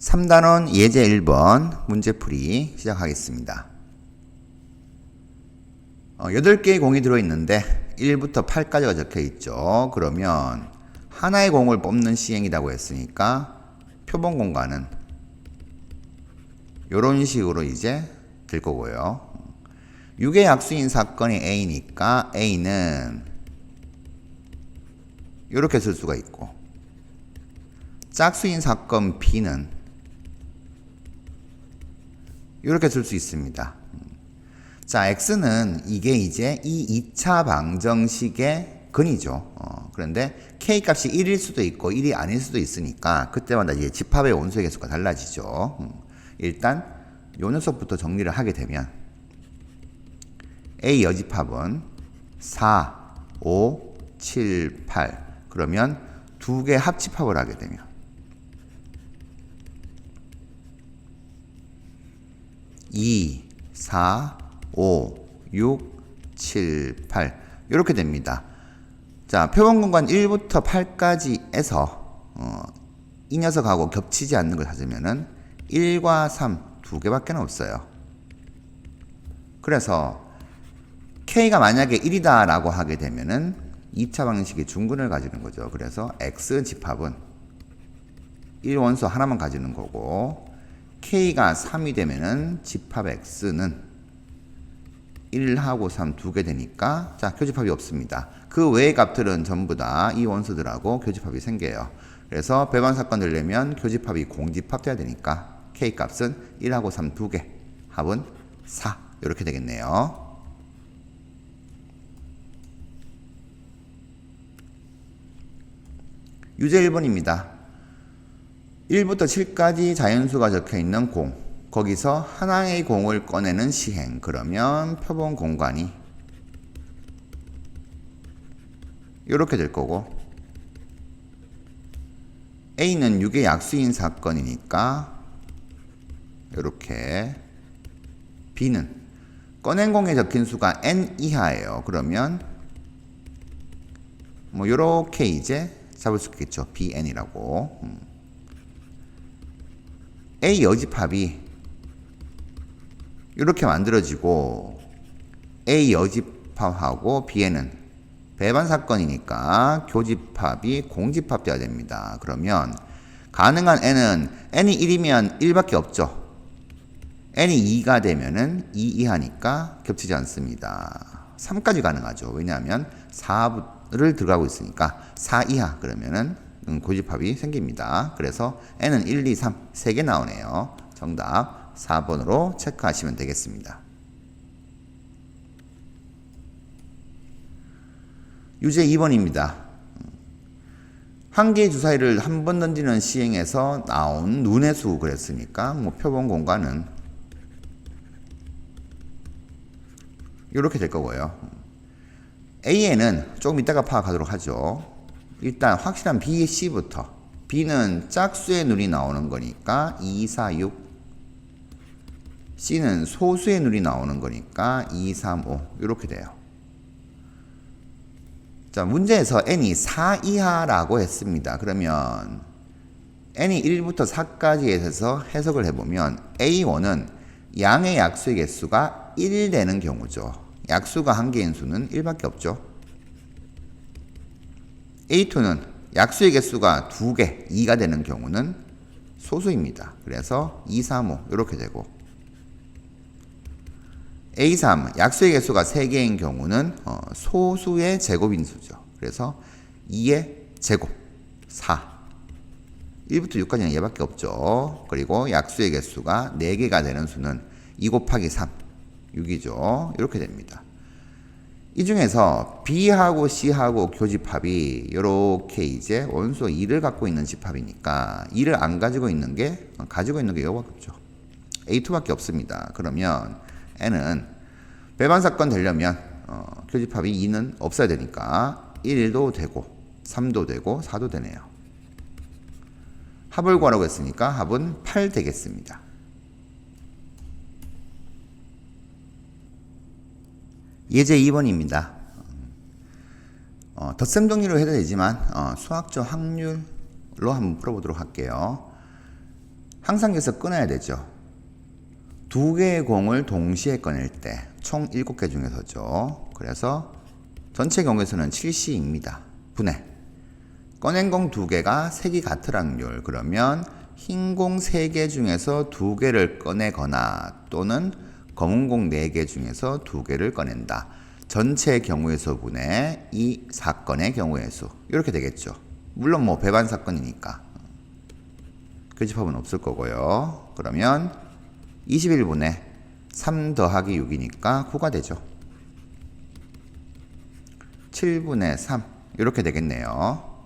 3단원 예제 1번 문제풀이 시작하겠습니다. 8개의 공이 들어있는데 1부터 8까지가 적혀있죠. 그러면 하나의 공을 뽑는 시행이라고 했으니까 표본 공간은 이런 식으로 이제 될 거고요. 6의 약수인 사건이 A니까 A는 이렇게 쓸 수가 있고, 짝수인 사건 B는 이렇게 쓸 수 있습니다. 자, X는 이게 이제 이 2차 방정식의 근이죠. 그런데 K 값이 1일 수도 있고 1이 아닐 수도 있으니까 그때마다 이제 집합의 원소의 개수가 달라지죠. 일단 요 녀석부터 정리를 하게 되면 A 여집합은 4, 5, 7, 8 그러면 두 개 합집합을 하게 되면 2, 4, 5, 6, 7, 8 이렇게 됩니다. 자, 표본 공간 1부터 8까지에서 이 녀석하고 겹치지 않는 걸 찾으면은 1과 3 두 개밖에 없어요. 그래서 K가 만약에 1이다 라고 하게 되면은 2차 방정식의 중근을 가지는 거죠. 그래서 X 집합은 1원소 하나만 가지는 거고, K가 3이 되면은 집합 X는 1하고 3 두 개 되니까, 자, 교집합이 없습니다. 그 외의 값들은 전부 다 이 원소들하고 교집합이 생겨요. 그래서 배반 사건 되려면 교집합이 공집합 돼야 되니까 K 값은 1하고 3 두 개, 합은 4 이렇게 되겠네요. 유제 1번입니다. 1부터 7까지 자연수가 적혀있는 공, 거기서 하나의 공을 꺼내는 시행. 그러면 표본 공간이 이렇게 될 거고, A는 6의 약수인 사건이니까 이렇게, B는 꺼낸 공에 적힌 수가 n 이하예요. 그러면 뭐 이렇게 이제 잡을 수 있겠죠. BN이라고. A 여집합이 이렇게 만들어지고, A 여집합하고 B에는 배반 사건이니까 교집합이 공집합 돼야 됩니다. 그러면 가능한 n은 n이 1이면 1밖에 없죠. n이 2가 되면은 2 이하니까 겹치지 않습니다. 3까지 가능하죠. 왜냐하면 4를 들어가고 있으니까 4 이하 그러면은 교집합이 생깁니다. 그래서 n은 1, 2, 3 3개 나오네요. 정답 4번으로 체크하시면 되겠습니다. 유제 2번입니다. 한 개의 주사위를 한 번 던지는 시행에서 나온 눈의 수 그랬으니까 뭐 표본 공간은 이렇게 될 거고요. A에는 조금 이따가 파악하도록 하죠. 일단 확실한 B, C부터. B는 짝수의 눈이 나오는 거니까 2, 4, 6. C는 소수의 눈이 나오는 거니까 2, 3, 5 이렇게 돼요. 자, 문제에서 n이 4 이하라고 했습니다. 그러면 n이 1부터 4까지 해서 해석을 해보면 A1은 양의 약수의 개수가 1 되는 경우죠. 약수가 한 개인 수는 1밖에 없죠. A2는 약수의 개수가 2개, 2가 되는 경우는 소수입니다. 그래서 2, 3, 5 이렇게 되고, A3 약수의 개수가 3개인 경우는 소수의 제곱인 수죠. 그래서 2의 제곱 4. 1부터 6까지는 얘밖에 없죠. 그리고 약수의 개수가 4개가 되는 수는 2 곱하기 3 6이죠. 이렇게 됩니다. 이 중에서 B하고 C하고 교집합이 이렇게 이제 원소 2를 갖고 있는 집합이니까 2를 안 가지고 있는 게 이거밖에 없죠. A2밖에 없습니다. 그러면 n은 배반 사건 되려면 교집합이 2는 없어야 되니까 1도 되고 3도 되고 4도 되네요. 합을 구하라고 했으니까 합은 8 되겠습니다. 예제 2번입니다. 덧셈 정리로 해도 되지만 수학적 확률로 한번 풀어보도록 할게요. 항상 여기서 끊어야 되죠. 두 개의 공을 동시에 꺼낼 때 총 7개 중에서죠. 그래서 전체 경우에서는 7C입니다. 분해. 꺼낸 공 2개가 색이 같을 확률. 그러면 흰 공 3개 중에서 2개를 꺼내거나 또는 검은 공 4개 중에서 2개를 꺼낸다. 전체 경우의 수 분의 이 사건의 경우의 수. 이렇게 되겠죠. 물론 뭐 배반 사건이니까 교집합은 없을 거고요. 그러면 21분의 3 더하기 6이니까 9가 되죠. 7분의 3 이렇게 되겠네요.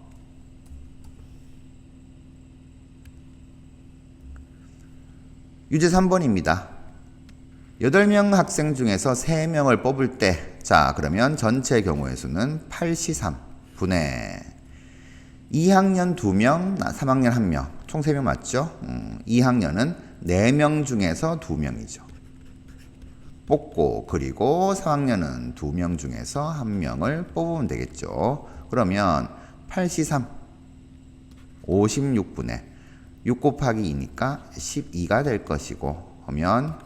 유제 3번입니다. 8명 학생 중에서 3명을 뽑을 때, 자, 그러면 전체 경우의 수는 8C3 분의 2학년 2명, 3학년 1명, 총 3명 맞죠? 2학년은 4명 중에서 2명이죠. 뽑고, 그리고 3학년은 2명 중에서 1명을 뽑으면 되겠죠. 그러면 8C3 56분의 6 곱하기 2니까 12가 될 것이고, 하면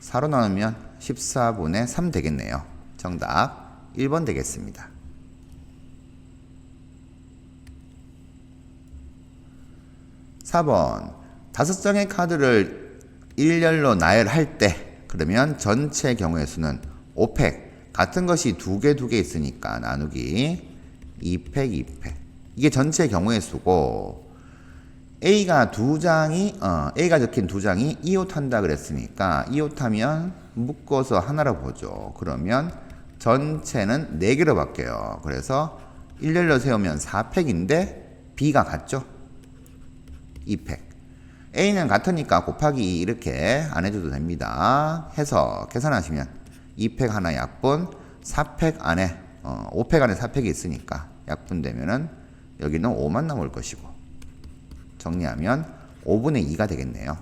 4로 나누면 14분의 3 되겠네요. 정답 1번 되겠습니다. 4번 5장의 카드를 일렬로 나열할 때 그러면 전체 경우의 수는 5팩 같은 것이 2개 있으니까 나누기 2팩 이게 전체 경우의 수고 A가 A가 적힌 2장이 2옷 한다 그랬으니까 2옷 하면 묶어서 하나로 보죠. 그러면 전체는 4개로 바뀌어요. 그래서 일렬로 세우면 4팩인데 B가 같죠? 2팩. A는 같으니까 곱하기 2 이렇게 안 해줘도 됩니다. 해서 계산하시면 2팩 하나 약분, 4팩 안에 5팩 안에 4팩이 있으니까 약분되면은 여기는 5만 남을 것이고 정리하면 5분의 2가 되겠네요.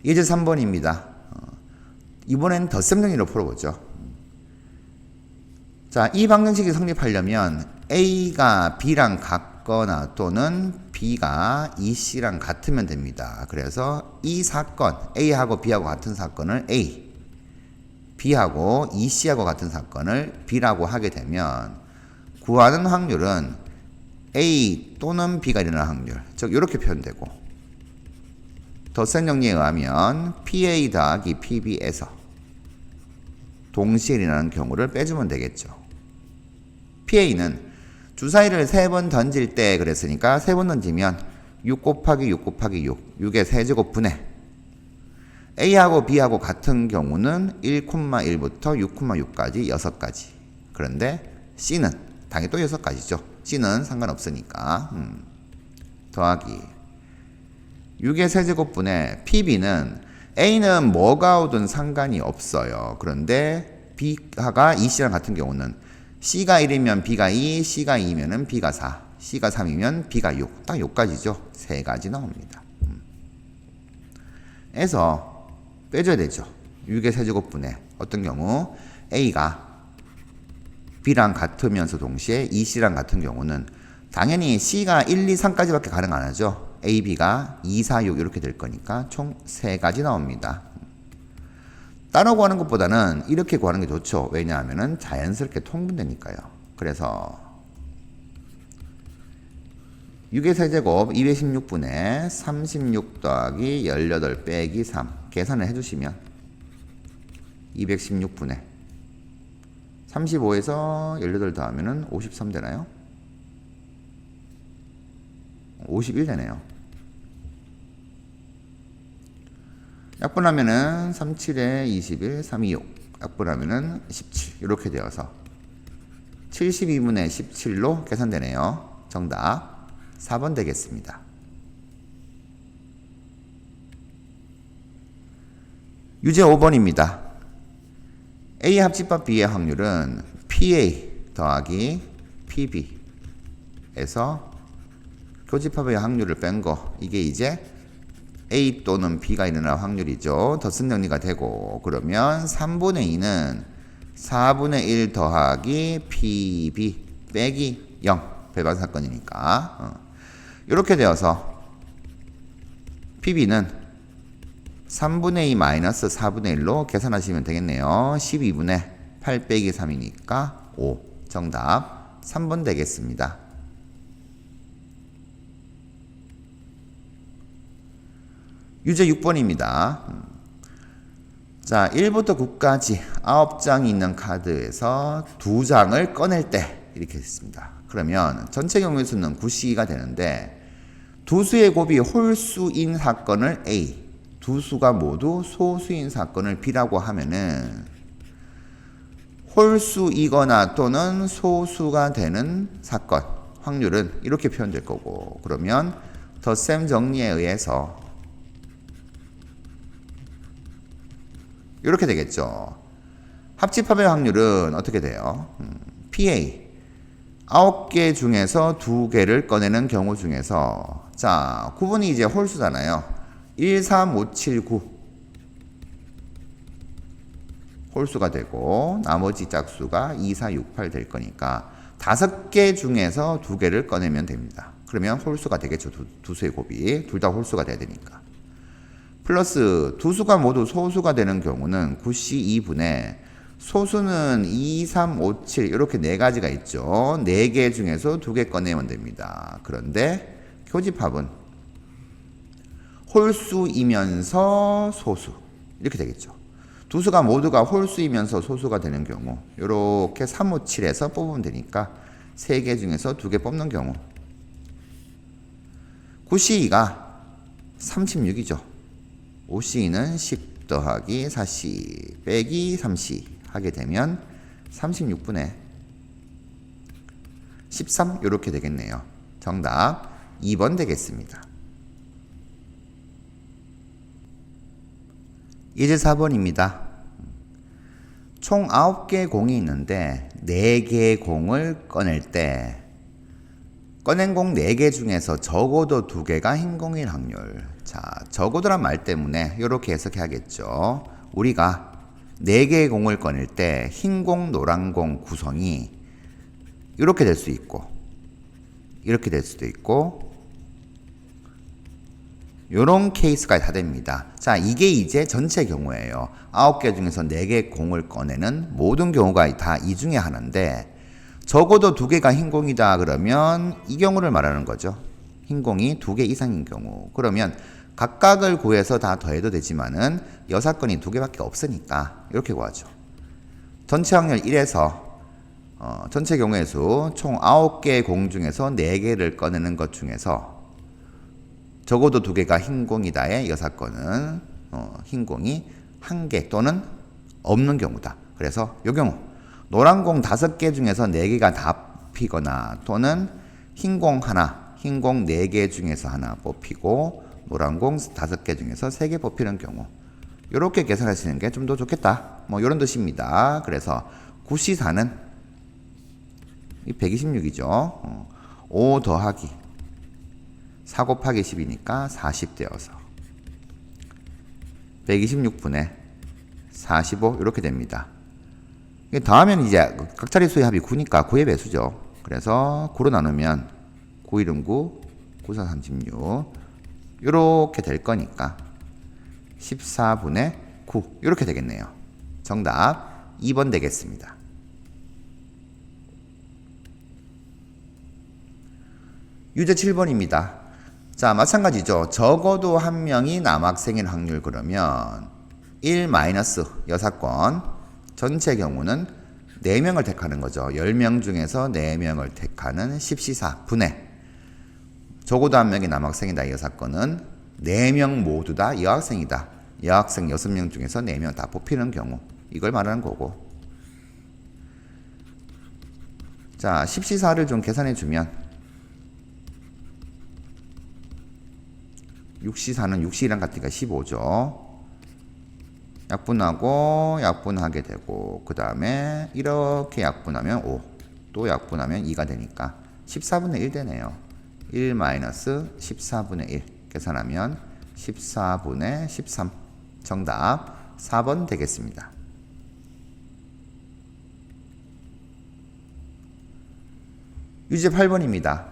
예제 3번입니다. 이번엔 덧셈 정리로 풀어보죠. 자, 이 방정식이 성립하려면 A가 B랑 같거나 또는 B가 EC랑 같으면 됩니다. 그래서 이 사건, A하고 B하고 같은 사건을 A, B하고 EC하고 같은 사건을 B라고 하게 되면 구하는 확률은 A 또는 B가 일어날 확률, 즉 이렇게 표현되고 덧셈 정리에 의하면 PA 더하기 PB에서 동시에 일어나는 경우를 빼주면 되겠죠. PA는 주사위를 3번 던질 때 그랬으니까 3번 던지면 6 곱하기 6 곱하기 6, 6의 세제곱 분의 A하고 B하고 같은 경우는 1,1부터 6,6까지 6가지. 그런데 C는 당연히 또 6가지죠. C는 상관없으니까 더하기 6의 세제곱 분의 PB는 A는 뭐가 오든 상관이 없어요. 그런데 B가 EC랑 같은 경우는 C가 1이면 B가 2, C가 2면은 B가 4, C가 3이면 B가 6. 딱 6가지죠. 3가지 나옵니다. 에서 빼줘야 되죠. 6의 세제곱분의 어떤 경우 A가 B랑 같으면서 동시에 EC랑 같은 경우는 당연히 C가 1, 2, 3까지밖에 가능 안 하죠. A, B가 2, 4, 6 이렇게 될 거니까 총 3가지 나옵니다. 따로 구하는 것보다는 이렇게 구하는 게 좋죠. 왜냐하면 자연스럽게 통분되니까요. 그래서 6의 세제곱 216분의 36 더하기 18 빼기 3 계산을 해주시면 216분의 35에서 18 더하면 53 되나요? 51 되네요. 약분하면은 37에 21, 326. 약분하면은 17. 이렇게 되어서 72분의 17로 계산되네요. 정답 4번 되겠습니다. 유제 5번입니다. A 합집합 B의 확률은 PA 더하기 PB에서 교집합의 확률을 뺀 거, 이게 이제 A 또는 B가 일어날 확률이죠. 덧셈 정리가 되고, 그러면 3분의 2는 4분의 1 더하기 PB 빼기 0 배반 사건이니까. 이렇게 되어서 PB는 3분의 2 마이너스 4분의 1로 계산하시면 되겠네요. 12분의 8 빼기 3이니까 5. 정답 3번 되겠습니다. 유제 6번입니다. 자, 1부터 9까지 9장이 있는 카드에서 2장을 꺼낼 때 이렇게 했습니다. 그러면 전체 경우의 수는 9C가 되는데 두 수의 곱이 홀수인 사건을 A, 두 수가 모두 소수인 사건을 B라고 하면은 홀수이거나 또는 소수가 되는 사건 확률은 이렇게 표현될 거고, 그러면 덧셈 정리에 의해서 이렇게 되겠죠. 합집합의 확률은 어떻게 돼요? PA 9개 중에서 2개를 꺼내는 경우 중에서, 자, 9분이 이제 홀수잖아요. 1, 3, 5, 7, 9 홀수가 되고 나머지 짝수가 2, 4, 6, 8 될 거니까 5개 중에서 2개를 꺼내면 됩니다. 그러면 홀수가 되겠죠. 두 수의 곱이 둘 다 홀수가 돼야 되니까. 플러스 두 수가 모두 소수가 되는 경우는 9C 2분의 소수는 2, 3, 5, 7 이렇게 네 가지가 있죠. 4개 중에서 2개 꺼내면 됩니다. 그런데 교집합은 홀수이면서 소수 이렇게 되겠죠. 두 수가 모두가 홀수이면서 소수가 되는 경우 이렇게 3, 5, 7에서 뽑으면 되니까 3개 중에서 2개 뽑는 경우 9C2가 36이죠. 5C는 10 더하기 4C 빼기 3C 하게 되면 36분의 13 이렇게 되겠네요. 정답 2번 되겠습니다. 이제 4번입니다. 총 9개의 공이 있는데 4개의 공을 꺼낼 때 꺼낸 공 4개 중에서 적어도 2개가 흰 공일 확률. 자, 적어도란 말 때문에 이렇게 해석해야겠죠. 우리가 4개의 공을 꺼낼 때 흰 공, 노란 공 구성이 이렇게 될 수 있고 이렇게 될 수도 있고 요런 케이스가 다 됩니다. 자, 이게 이제 전체 경우예요. 9개 중에서 4개 공을 꺼내는 모든 경우가 다 이 중에 하나인데 적어도 2개가 흰 공이다 그러면 이 경우를 말하는 거죠. 흰 공이 2개 이상인 경우. 그러면 각각을 구해서 다 더해도 되지만은 여사건이 2개밖에 없으니까 이렇게 구하죠. 전체 확률 1에서 전체 경우의 수 총 9개의 공 중에서 4개를 꺼내는 것 중에서 적어도 2개가 흰 공이다의 여사건은 흰 공이 1개 또는 없는 경우다. 그래서 이 경우 노란 공 5개 중에서 4개가 다 피거나 또는 흰 공 하나, 흰 공 4개 중에서 하나 뽑히고 노란 공 5개 중에서 3개 뽑히는 경우 이렇게 계산하시는 게 좀 더 좋겠다. 뭐 이런 뜻입니다. 그래서 9C4는 126이죠. 5 더하기 4 곱하기 10이니까 40 되어서 126분의 45 이렇게 됩니다. 더하면 이제 각 자릿수의 합이 9니까 9의 배수죠. 그래서 9로 나누면 9, 1은 9, 9, 4, 36 이렇게 될 거니까 14분의 9 이렇게 되겠네요. 정답 2번 되겠습니다. 유제 7번입니다. 자, 마찬가지죠. 적어도 한 명이 남학생일 확률 그러면 1 마이너스 여사건 전체 경우는 4명을 택하는 거죠. 10명 중에서 4명을 택하는 10C4 분의 적어도 한 명이 남학생이다. 여사건은 4명 모두 다 여학생이다. 여학생 6명 중에서 4명 다 뽑히는 경우 이걸 말하는 거고, 자 10C4를 좀 계산해 주면 6C4는 6C랑 같으니까 15죠. 약분하고 약분하게 되고 그 다음에 이렇게 약분하면 5, 또 약분하면 2가 되니까 14분의 1 되네요. 1 마이너스 14분의 1 계산하면 14분의 13 정답 4번 되겠습니다. 유제 8번입니다.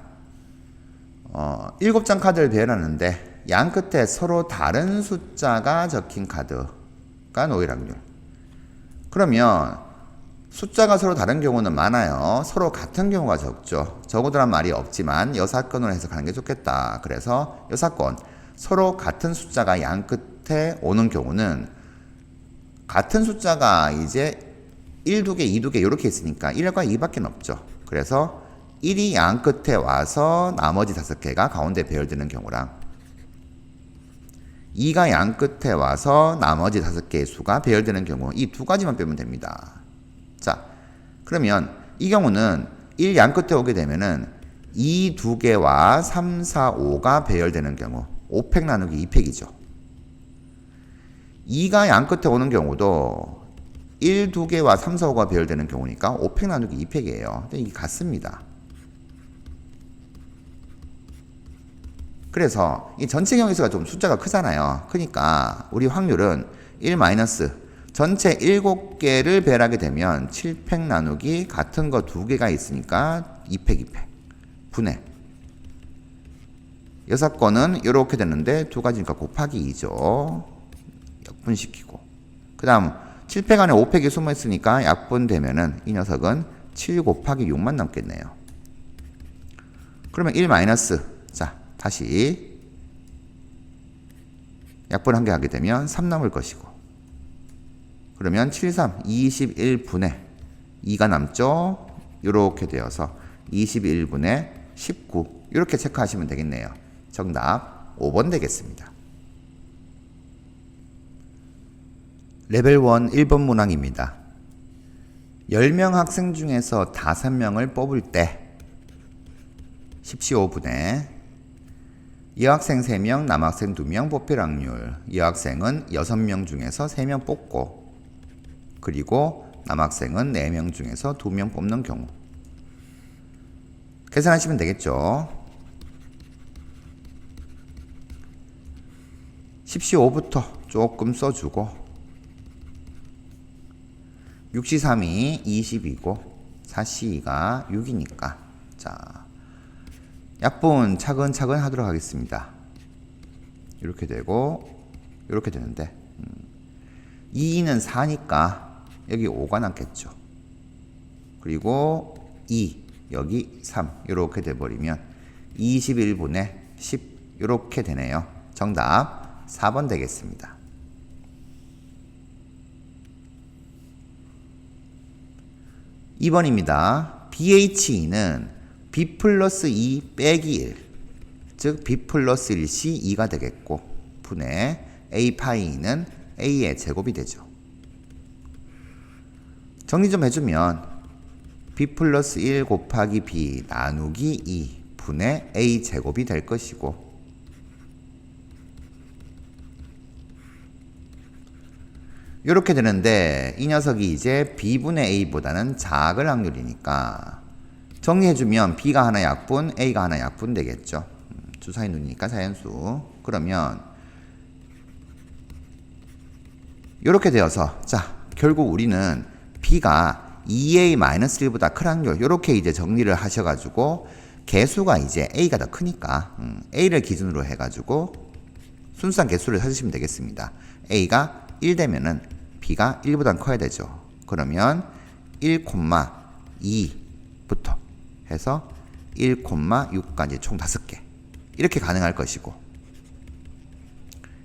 7장 카드를 배열하는데 양 끝에 서로 다른 숫자가 적힌 카드가 놓일 확률. 그러면 숫자가 서로 다른 경우는 많아요. 서로 같은 경우가 적죠. 적어두란 말이 없지만 여사건으로 해석하는 게 좋겠다. 그래서 여사건, 서로 같은 숫자가 양 끝에 오는 경우는 같은 숫자가 이제 1, 2개, 2, 2개 이렇게 있으니까 1과 2밖에 없죠. 그래서 1이 양 끝에 와서 나머지 5개가 가운데 배열되는 경우랑 2가 양 끝에 와서 나머지 5개의 수가 배열되는 경우 이 두 가지만 빼면 됩니다. 자, 그러면 이 경우는 1 양 끝에 오게 되면은 2 2개와 3, 4, 5가 배열되는 경우 5팩 나누기 2팩이죠. 2가 양 끝에 오는 경우도 1, 2개와 3, 4, 5가 배열되는 경우니까 5팩 나누기 2팩이에요. 근데 이게 같습니다. 그래서 이 전체 경우수가 좀 숫자가 크잖아요. 그러니까 우리 확률은 1 마이너스 전체 7개를 배열하게 되면 7팩 나누기 같은 거 2개가 있으니까 2팩 2팩 분해 6건은 이렇게 되는데 2가지니까 곱하기 2죠. 약분시키고 그 다음 7팩 안에 5팩이 숨어있으니까 약분되면은 이 녀석은 7 곱하기 6만 남겠네요. 그러면 1 마이너스 자 다시 약분 한 개 하게 되면 3 남을 것이고 그러면 7, 3, 21분의 2가 남죠. 이렇게 되어서 21분의 19 이렇게 체크하시면 되겠네요. 정답 5번 되겠습니다. 레벨 1 1번 문항입니다. 10명 학생 중에서 5명을 뽑을 때 10/5분의 여학생 3명, 남학생 2명 뽑힐 확률. 여학생은 6명 중에서 3명 뽑고 그리고 남학생은 4명 중에서 2명 뽑는 경우. 계산하시면 되겠죠. 10/5부터 조금 써주고 6×3이 20이고 4×2가 6이니까 자 약분 차근차근 하도록 하겠습니다. 이렇게 되고 이렇게 되는데 2는 4니까 여기 5가 남겠죠. 그리고 2 여기 3 이렇게 돼버리면 21분의 10 이렇게 되네요. 정답 4번 되겠습니다. 2번입니다. BHE는 B 플러스 2 빼기 1, 즉 B 플러스 1시 2가 되겠고 분의 A 파이는 A의 제곱이 되죠. 정리 좀 해주면 B 플러스 1 곱하기 B 나누기 2 분의 A 제곱이 될 것이고 이렇게 되는데 이 녀석이 이제 B분의 A보다는 작을 확률이니까 정리해주면 B가 하나 약분, A가 하나 약분 되겠죠. 주사위 눈이니까 자연수. 그러면 이렇게 되어서 자 결국 우리는 B가 2A-1보다 큰 확률 이렇게 이제 정리를 하셔가지고 개수가 이제 A가 더 크니까 A를 기준으로 해가지고 순수한 개수를 찾으시면 되겠습니다. A가 1 되면은 B가 1보다 커야 되죠. 그러면 1,2부터 해서 1,6까지 총 5개 이렇게 가능할 것이고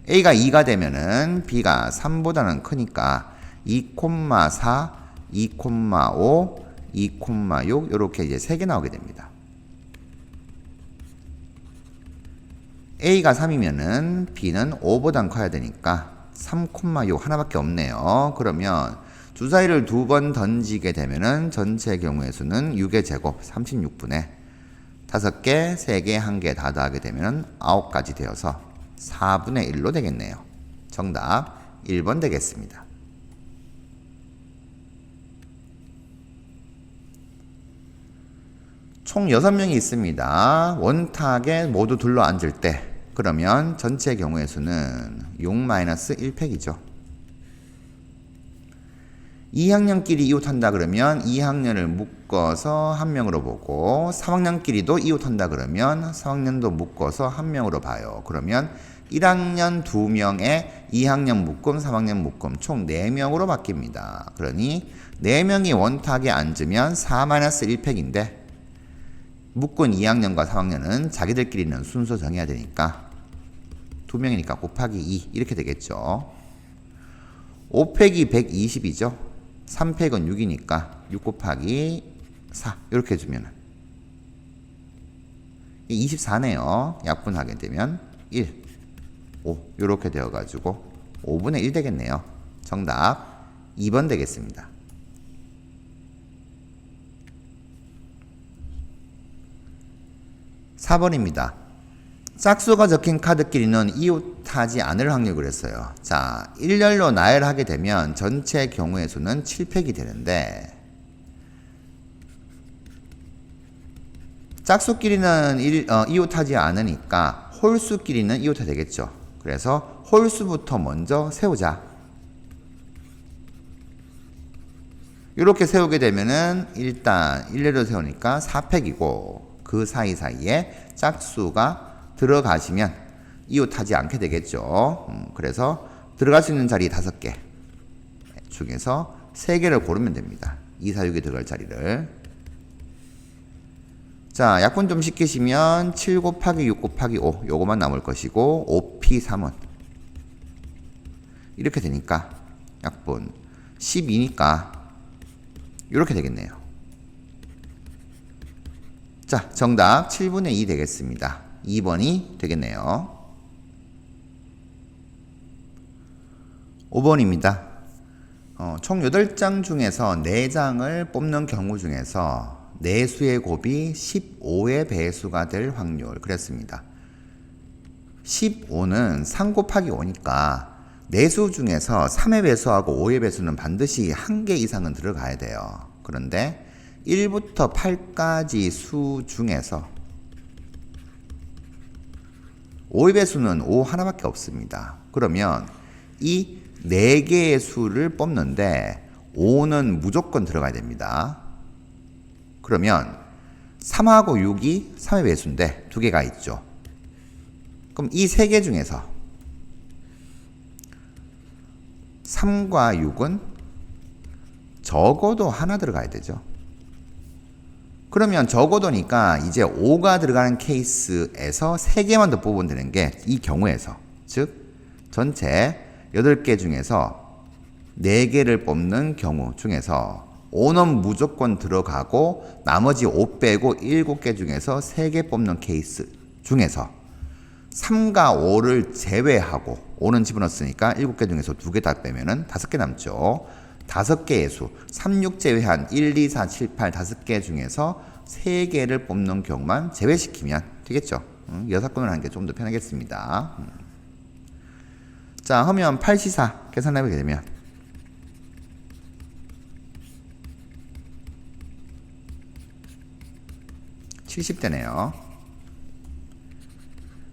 A가 2가 되면은 B가 3보다는 크니까 2,4, 2,5, 2,6 이렇게 이제 3개 나오게 됩니다. A가 3이면은 B는 5보단 커야 되니까 3,6 하나밖에 없네요. 그러면 주사위를 2번 던지게 되면은 전체 경우의 수는 6의 제곱 36분의 5개, 3개, 1개 다 더하게 되면은 9가지 되어서 4분의 1로 되겠네요. 정답 1번 되겠습니다. 총 6명이 있습니다. 원탁에 모두 둘러 앉을 때 그러면 전체 경우의 수는 6-1팩이죠. 2학년끼리 이웃한다 그러면 2학년을 묶어서 한 명으로 보고 3학년끼리도 이웃한다 그러면 3학년도 묶어서 한 명으로 봐요. 그러면 1학년 2명에 2학년 묶음, 3학년 묶음 총 4명으로 바뀝니다. 그러니 4명이 원탁에 앉으면 4-1팩인데 묶은 2학년과 3학년은 자기들끼리는 순서 정해야 되니까 2명이니까 곱하기 2 이렇게 되겠죠. 5팩이 120이죠. 3팩은 6이니까 6 곱하기 4 이렇게 해주면 24네요. 약분하게 되면 1, 5 이렇게 되어가지고 5분의 1 되겠네요. 정답 2번 되겠습니다. 4번입니다. 짝수가 적힌 카드끼리는 이웃하지 않을 확률 그랬어요. 자, 일렬로 나열하게 되면 전체 경우의 수는 7팩이 되는데 짝수끼리는 이웃하지 않으니까 홀수끼리는 이웃이 되겠죠. 그래서 홀수부터 먼저 세우자. 이렇게 세우게 되면은 일단 일렬로 세우니까 4팩이고 그 사이사이에 짝수가 들어가시면 이웃하지 않게 되겠죠. 그래서 들어갈 수 있는 자리 5개 중에서 3개를 고르면 됩니다. 2, 4, 6이 들어갈 자리를. 자, 약분 좀 시키시면 7 곱하기 6 곱하기 5 요거만 남을 것이고 5P3은 이렇게 되니까 약분 12니까 이렇게 되겠네요. 자, 정답 7분의 2 되겠습니다. 2번이 되겠네요. 5번입니다. 총 8장 중에서 4장을 뽑는 경우 중에서 내수의 곱이 15의 배수가 될 확률 그랬습니다. 15는 3 곱하기 5니까 내수 중에서 3의 배수하고 5의 배수는 반드시 1개 이상은 들어가야 돼요. 그런데 1부터 8까지 수 중에서 5의 배수는 5 하나밖에 없습니다. 그러면 이 4개의 수를 뽑는데 5는 무조건 들어가야 됩니다. 그러면 3하고 6이 3의 배수인데 2개가 있죠. 그럼 이 3개 중에서 3과 6은 적어도 하나 들어가야 되죠. 그러면 적어도니까 이제 5가 들어가는 케이스에서 3개만 더 뽑으면 되는 게 이 경우에서 즉 전체 8개 중에서 4개를 뽑는 경우 중에서 5는 무조건 들어가고 나머지 5 빼고 7개 중에서 3개 뽑는 케이스 중에서 3과 5를 제외하고 5는 집어넣었으니까 7개 중에서 2개 다 빼면은 5개 남죠. 5개의 수, 3, 6 제외한 1, 2, 4, 7, 8 5개 중에서 3개를 뽑는 경우만 제외시키면 되겠죠. 여사건을 하는 게 좀 더 편하겠습니다. 자, 하면 8시사 계산해보게 되면 70되네요.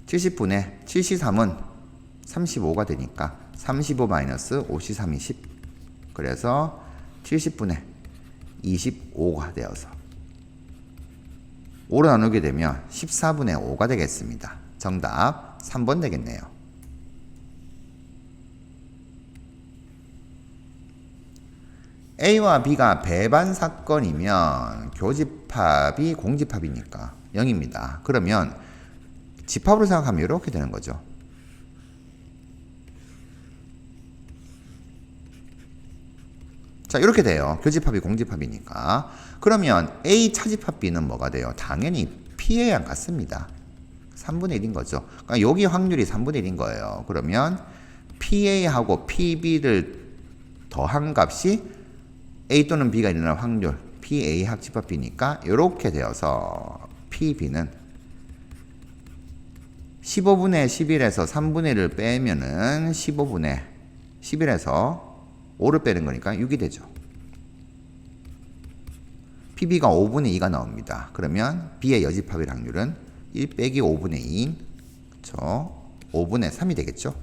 70분의 73은 35가 되니까 35 마이너스 5C3이 10. 그래서 70분의 25가 되어서 5로 나누게 되면 14분의 5가 되겠습니다. 정답 3번 되겠네요. A와 B가 배반 사건이면 교집합이 공집합이니까 0입니다. 그러면 집합으로 생각하면 이렇게 되는 거죠. 자, 이렇게 돼요. 교집합이 공집합이니까. 그러면 A 차집합 B는 뭐가 돼요? 당연히 P에랑 같습니다. 3분의 1인 거죠. 그러니까 여기 확률이 3분의 1인 거예요. 그러면 PA하고 PB를 더한 값이 A 또는 B가 일어날 확률 PA 합집합 B니까 이렇게 되어서 PB는 15분의 11에서 3분의 1을 빼면은 15분의 11에서 5를 빼는 거니까 6이 되죠. PB가 5분의 2가 나옵니다. 그러면 B의 여집합의 확률은 1 빼기 5분의 2인 그쵸? 5분의 3이 되겠죠.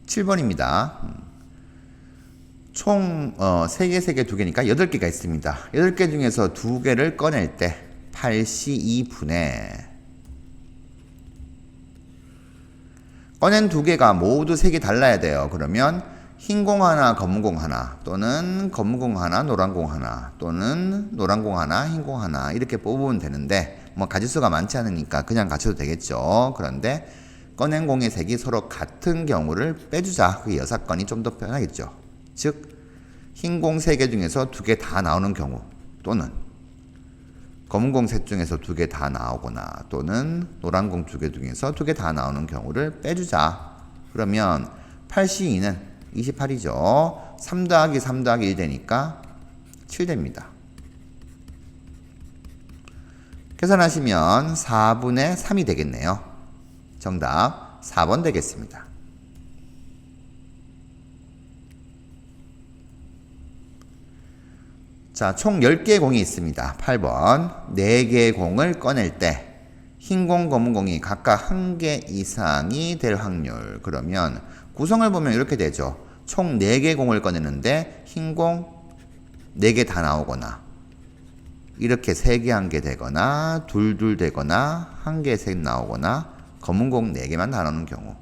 7번입니다. 총 3개, 3개, 2개니까 8개가 있습니다. 8개 중에서 2개를 꺼낼 때 8C 2분의 꺼낸 2개가 모두 색이 달라야 돼요. 그러면 흰 공 하나, 검은 공 하나, 또는 검은 공 하나, 노란 공 하나, 또는 노란 공 하나, 흰 공 하나 이렇게 뽑으면 되는데 뭐 가지수가 많지 않으니까 그냥 갖춰도 되겠죠. 그런데 꺼낸 공의 색이 서로 같은 경우를 빼주자. 그게 6건이 좀 더 편하겠죠. 즉 흰 공 3개 중에서 2개 다 나오는 경우, 또는 검은 공 셋 중에서 2개 다 나오거나, 또는 노란 공 2개 중에서 2개 다 나오는 경우를 빼주자. 그러면 8C2는 28이죠. 3 더하기 3 더하기 1 되니까 7 됩니다. 계산하시면 4분의 3이 되겠네요. 정답 4번 되겠습니다. 자, 총 10개의 공이 있습니다. 8번. 4개의 공을 꺼낼 때 흰 공, 검은 공이 각각 1개 이상이 될 확률. 그러면 구성을 보면 이렇게 되죠. 총 4개의 공을 꺼내는데 흰 공 4개 다 나오거나, 이렇게 3개 1개 되거나, 2 되거나, 1개 셋 나오거나, 검은 공 4개만 다 나오는 경우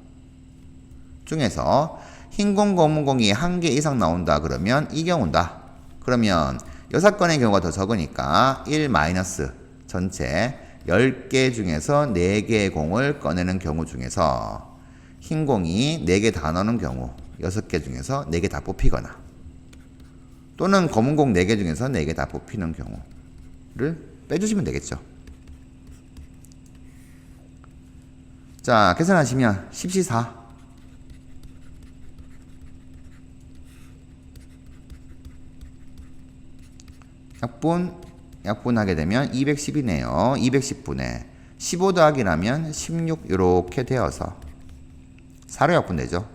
중에서 흰 공, 검은 공이 1개 이상 나온다 그러면 이 경우다. 그러면 6건의 경우가 더 적으니까 1 마이너스 전체 10개 중에서 4개의 공을 꺼내는 경우 중에서 흰 공이 4개 다 나오는 경우 6개 중에서 4개 다 뽑히거나, 또는 검은 공 4개 중에서 4개 다 뽑히는 경우를 빼주시면 되겠죠. 자, 계산하시면 10C4 약분하게 되면 210이네요. 210분의 15 더하기라면 16 이렇게 되어서 4로 약분되죠.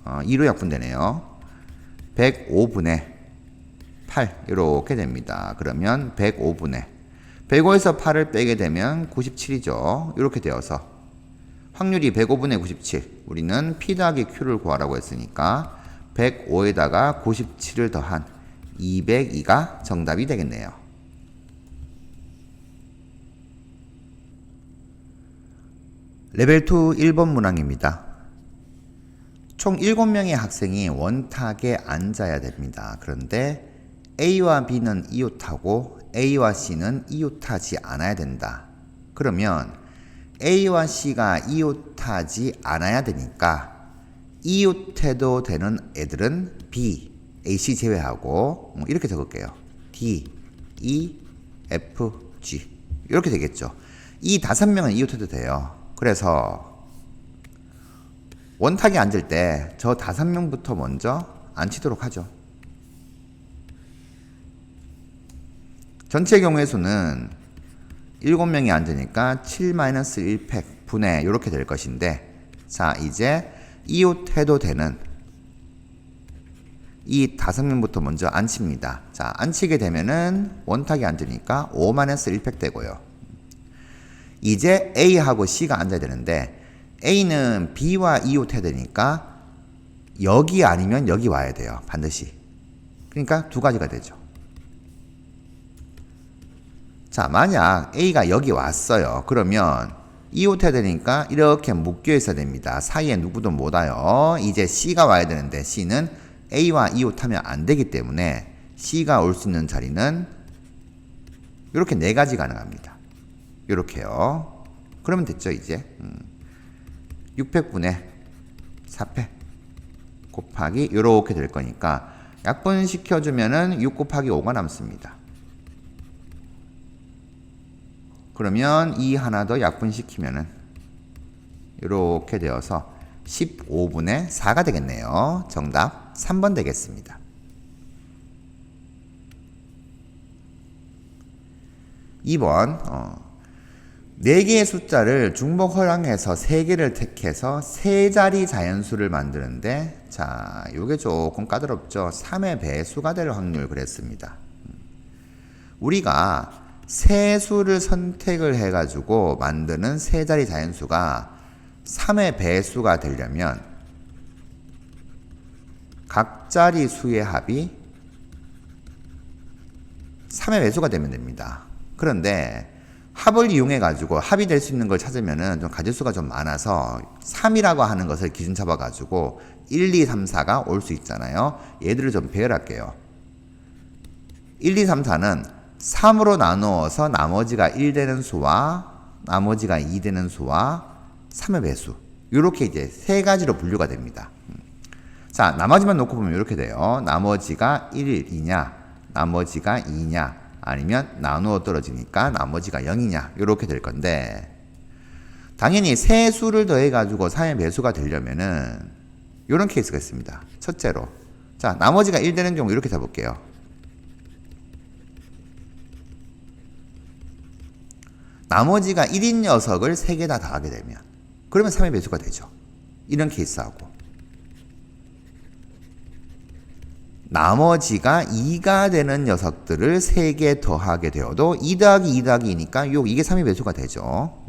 2로 약분되네요. 105분의 8 이렇게 됩니다. 그러면 105분의 105에서 8을 빼게 되면 97이죠. 이렇게 되어서 확률이 105분의 97. 우리는 P 더하기 Q를 구하라고 했으니까 105에다가 97을 더한 202가 정답이 되겠네요. 레벨 2 1번 문항입니다. 총 7명의 학생이 원탁에 앉아야 됩니다. 그런데 A와 B는 이웃하고 A와 C는 이웃하지 않아야 된다. 그러면 A와 C가 이웃하지 않아야 되니까 이웃해도 되는 애들은 B, A, C 제외하고 이렇게 적을게요. D, E, F, G 이렇게 되겠죠. 이 5명은 이웃해도 돼요. 그래서 원탁에 앉을 때 저 5명부터 먼저 앉히도록 하죠. 전체 경우의 수는 7명이 앉으니까 7-1팩 분의 이렇게 될 것인데, 자 이제 이웃해도 되는 이 5명부터 먼저 앉힙니다. 자, 앉히게 되면은 원탁에 앉으니까 5-1팩 되고요. 이제 A하고 C가 앉아야 되는데 A는 B와 이웃해야 되니까 여기 아니면 여기 와야 돼요. 반드시. 그러니까 두 가지가 되죠. 자, 만약 A가 여기 왔어요. 그러면 이웃해야 되니까 이렇게 묶여 있어야 됩니다. 사이에 누구도 못 와요. 이제 C가 와야 되는데 C는 A와 이웃하면 안 되기 때문에 C가 올 수 있는 자리는 이렇게 4가지 가능합니다. 이렇게요. 그러면 됐죠, 이제. 600분의 4팩 곱하기 이렇게 될 거니까 약분시켜주면은 6 곱하기 5가 남습니다. 그러면 이 하나 더 약분시키면은 이렇게 되어서 15분의 4가 되겠네요. 정답 3번 되겠습니다. 2번 4개의 숫자를 중복 허랑해서 3개를 택해서 3자리 자연수를 만드는데, 자 요게 조금 까다롭죠. 3의 배수가 될 확률 그랬습니다. 우리가 세 수를 선택을 해가지고 만드는 3자리 자연수가 3의 배수가 되려면 각 자리 수의 합이 3의 배수가 되면 됩니다. 그런데 합을 이용해 가지고 합이 될 수 있는 걸 찾으면은 좀 가짓수가 좀 많아서 3이라고 하는 것을 기준 잡아 가지고 1, 2, 3, 4가 올 수 있잖아요. 얘들을 좀 배열할게요. 1, 2, 3, 4는 3으로 나누어서 나머지가 1 되는 수와 나머지가 2 되는 수와 3의 배수. 이렇게 이제 세 가지로 분류가 됩니다. 자, 나머지만 놓고 보면 이렇게 돼요. 나머지가 1이냐, 나머지가 2냐, 아니면 나누어 떨어지니까 나머지가 0이냐 이렇게 될 건데, 당연히 세 수를 더해 가지고 3의 배수가 되려면은 이런 케이스가 있습니다. 첫째로, 자, 나머지가 1 되는 경우 이렇게 잡을게요. 나머지가 1인 녀석을 3개 다 더하게 되면 그러면 3의 배수가 되죠. 이런 케이스하고, 나머지가 2가 되는 녀석들을 3개 더하게 되어도 2 더하기 2 더하기 2니까 이게 3의 배수가 되죠.